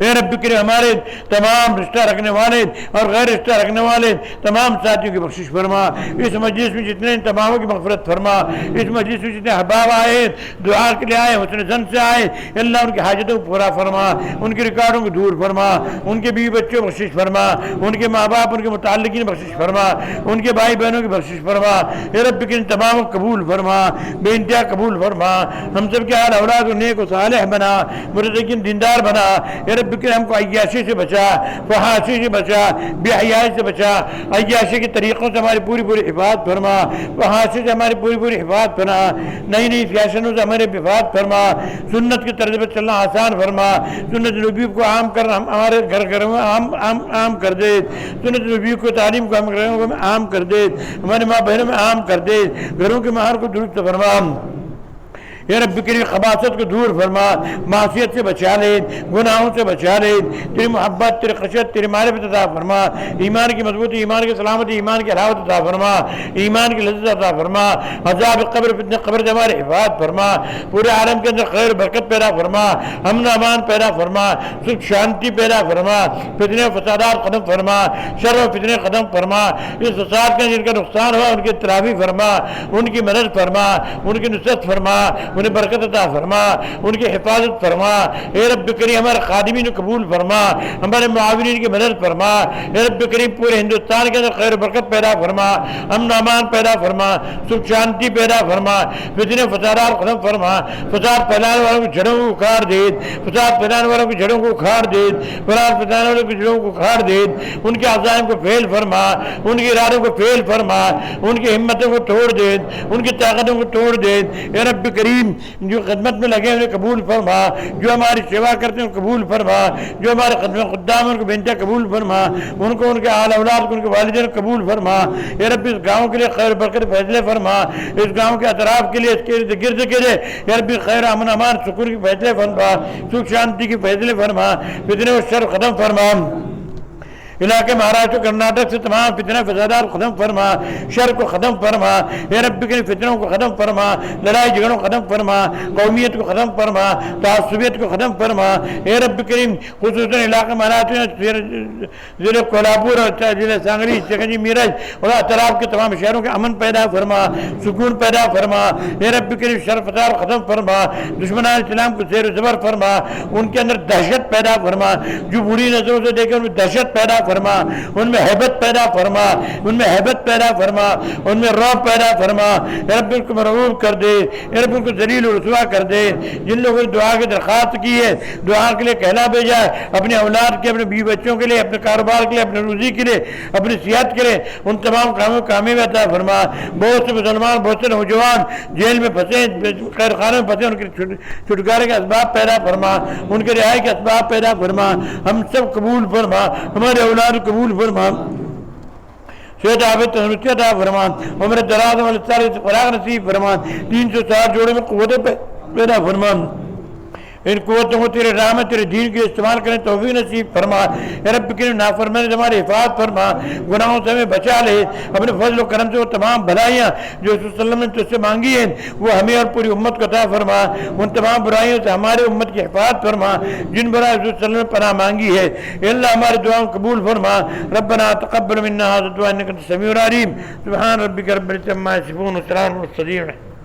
اے رب کریم ہمارے تمام رشتہ رکھنے والے اور غیر رشتہ رکھنے والے تمام ساتھیوں کی بخشش فرما. اس مجلس میں جتنے تماموں کی مغفرت فرما. اس مجلس میں جتنے احباب آئے، دعا کے لیے آئے، حسن زن سے آئے، اللہ ان کی حاجتوں کو پورا فرما، ان کی ریکارڈوں کو دور فرما، ان کے بیوی بچوں کی بخشش فرما، ان کے ماں باپ، ان کے متعلقین کی بخشش فرما، ان کے بھائی بہنوں کی بخشش فرما. اے رب کریم تمام کو قبول فرما، بے انتہا قبول فرما. ہم سب کے اعلیٰ اولاد کو نیک و صالح بنا، متدین دیندار بنا. اے رب کہ ہم کو عیاشی سے بچا، فحاشی سے بچا، بے حیائی سے بچا. عیاشی کے طریقوں سے ہماری پوری حفاظت فرما، فحاشی سے ہماری پوری حفاظت فرما، نئی فیشنوں سے ہمارے حفاظت فرما. سنت کے طرز پر چلنا آسان فرما. سنت نبی کو عام کر ہمارے گھر میں عام کر دے. سنت نبی کو تعلیم کو ہم گھروں میں عام کر دے، ہمارے ماں بہنوں میں عام کر دے. گھروں کے ماحول کو درست فرما. یا رب کریم خباثت کو دور فرما، معصیت سے بچا لے، گناہوں سے بچا لے. تیری محبت، تیری خشیت، تیری معرفت عطا فرما. ایمان کی مضبوطی، ایمان کی سلامتی، ایمان کی حلاوت عطا فرما، ایمان کی لذت عطا فرما. عذاب قبر، فتنہ قبر سے ہماری حفاظت فرما. پورے عالم کے اندر خیر برکت پیدا فرما، امن امان پیدا فرما، سکھ شانتی پیدا فرما. فتنے و فسادات ختم فرما، شر و فتنے ختم فرما. اس فساد کا جن کا نقصان ہوا ان کی تلافی فرما، ان کی مدد فرما، ان کی نصرت فرما، انہیں برکت عطا فرما، ان کی حفاظت فرما. اے رب کریم ہمارے خادمین کو قبول فرما، ہمارے معاونین کی مدد فرما. اے رب کریم پورے ہندوستان کے اندر خیر و برکت پیدا فرما، امن امان پیدا فرما، سکھ شانتی پیدا فرما. فتنے فسادات ختم فرما. فساد پھیلانے والوں کی جڑوں کو اکھاڑ دے، فساد پھیلانے والوں کی جڑوں کو اکھاڑ دے، فساد پھیلانے والوں کی جڑوں کو اکھاڑ دے. ان کے عزائم کو فیل فرما، ان کے ارادوں کو فیل فرما، ان کی ہمتوں کو توڑ دے، ان کی طاقتوں کو توڑ دے. اے رب کریم کریم جو خدمت میں لگے انہیں قبول فرما، جو ہماری سیوا کرتے ہیں قبول فرما، جو ہمارے خدام ان کو بینٹا قبول فرما، ان کو ان کے آل اولاد کو ان کے والدین قبول فرما۔ اے رب اس گاؤں کے لیے خیر برکت فیصلے فرما، اس گاؤں کے اطراف کے لیے اس کے ارد گرد کے لیے اے رب خیر امن امان سکون کی فیصلے فرما، سکھ شانتی کی فیصلے فرما، فتنے و شر ختم فرما۔ علاقے مہاراشٹر کرناٹک سے تمام فتنہ فسادات ختم فرما، شر کو ختم فرما، اے رب کے فتنوں کو ختم فرما، لڑائی جھگڑوں کو ختم فرما، قومیت کو ختم فرما، تعصبیت کو ختم فرما۔ اے رب کریم خصوصاً علاقے مہاراشٹر ضلع کولہاپور اور ضلع سانگلی چکنجی میرج اور اطراف کے تمام شہروں کے امن پیدا فرما، سکون پیدا فرما۔ اے رب کریم شر فساد ختم فرما، دشمنان اسلام کو زیر و زبر فرما، ان کے اندر دہشت پیدا فرما، جو بری نظروں سے دیکھے ان میں دہشت پیدا فرما، ان میں ہیبت پیدا فرما، ان میں ہیبت پیدا فرما، ان میں رعب پیدا فرما۔ اے رب ان کو مرعوب کر دے، اے رب ان کو ذلیل و رسوا کر دے۔ جن لوگوں نے دعا کی درخواست کی ہے دعا کے لیے کہلا بھیجا ہے، اپنے اولاد کے، اپنے بیوی بچوں کے لیے، اپنے کاروبار کے لیے، اپنے روزی کے لیے، اپنی صحت کے لیے، ان تمام کاموں کامیابی عطا فرما۔ بہت سے مسلمان، بہت سے نوجوان جیل میں پھنسے، قید خانے میں پھنسے، ان کے چھٹکارے کے اسباب پیدا فرما، ان کے رہائی کے اسباب پیدا فرما۔ ہم سب قبول فرما، ہمارے اولاد قبول فرما، صحت عافیت تندرستی عطا فرما، عمر دراز و فراغ نصیب فرما، 360 جوڑے میں قوت پیدا فرما۔ ان قوتوں کو تیرے راہ میں تیرے دین کے استعمال کریں توفیق نصیب فرما۔ اے رب کریم نافرمانی سے ہماری حفاظت فرما، گناہوں سے ہمیں بچا لے، اپنے فضل و کرم سے وہ تمام بھلائیاں جو رسول صلی اللہ علیہ وسلم نے تجھ سے مانگی ہیں وہ ہمیں اور پوری امت کو عطا فرما۔ ان تمام برائیوں سے ہمارے امت کی حفاظت فرما جن برائیوں رسول صلی اللہ علیہ وسلم نے پناہ مانگی ہے۔ اے اللہ ہماری دعاؤں قبول فرما۔ ربنا تقبل منا هذا الدعاء انك انت السميع العليم۔ سبحان ربك رب العزة عما يصفون وسلام على المرسلين۔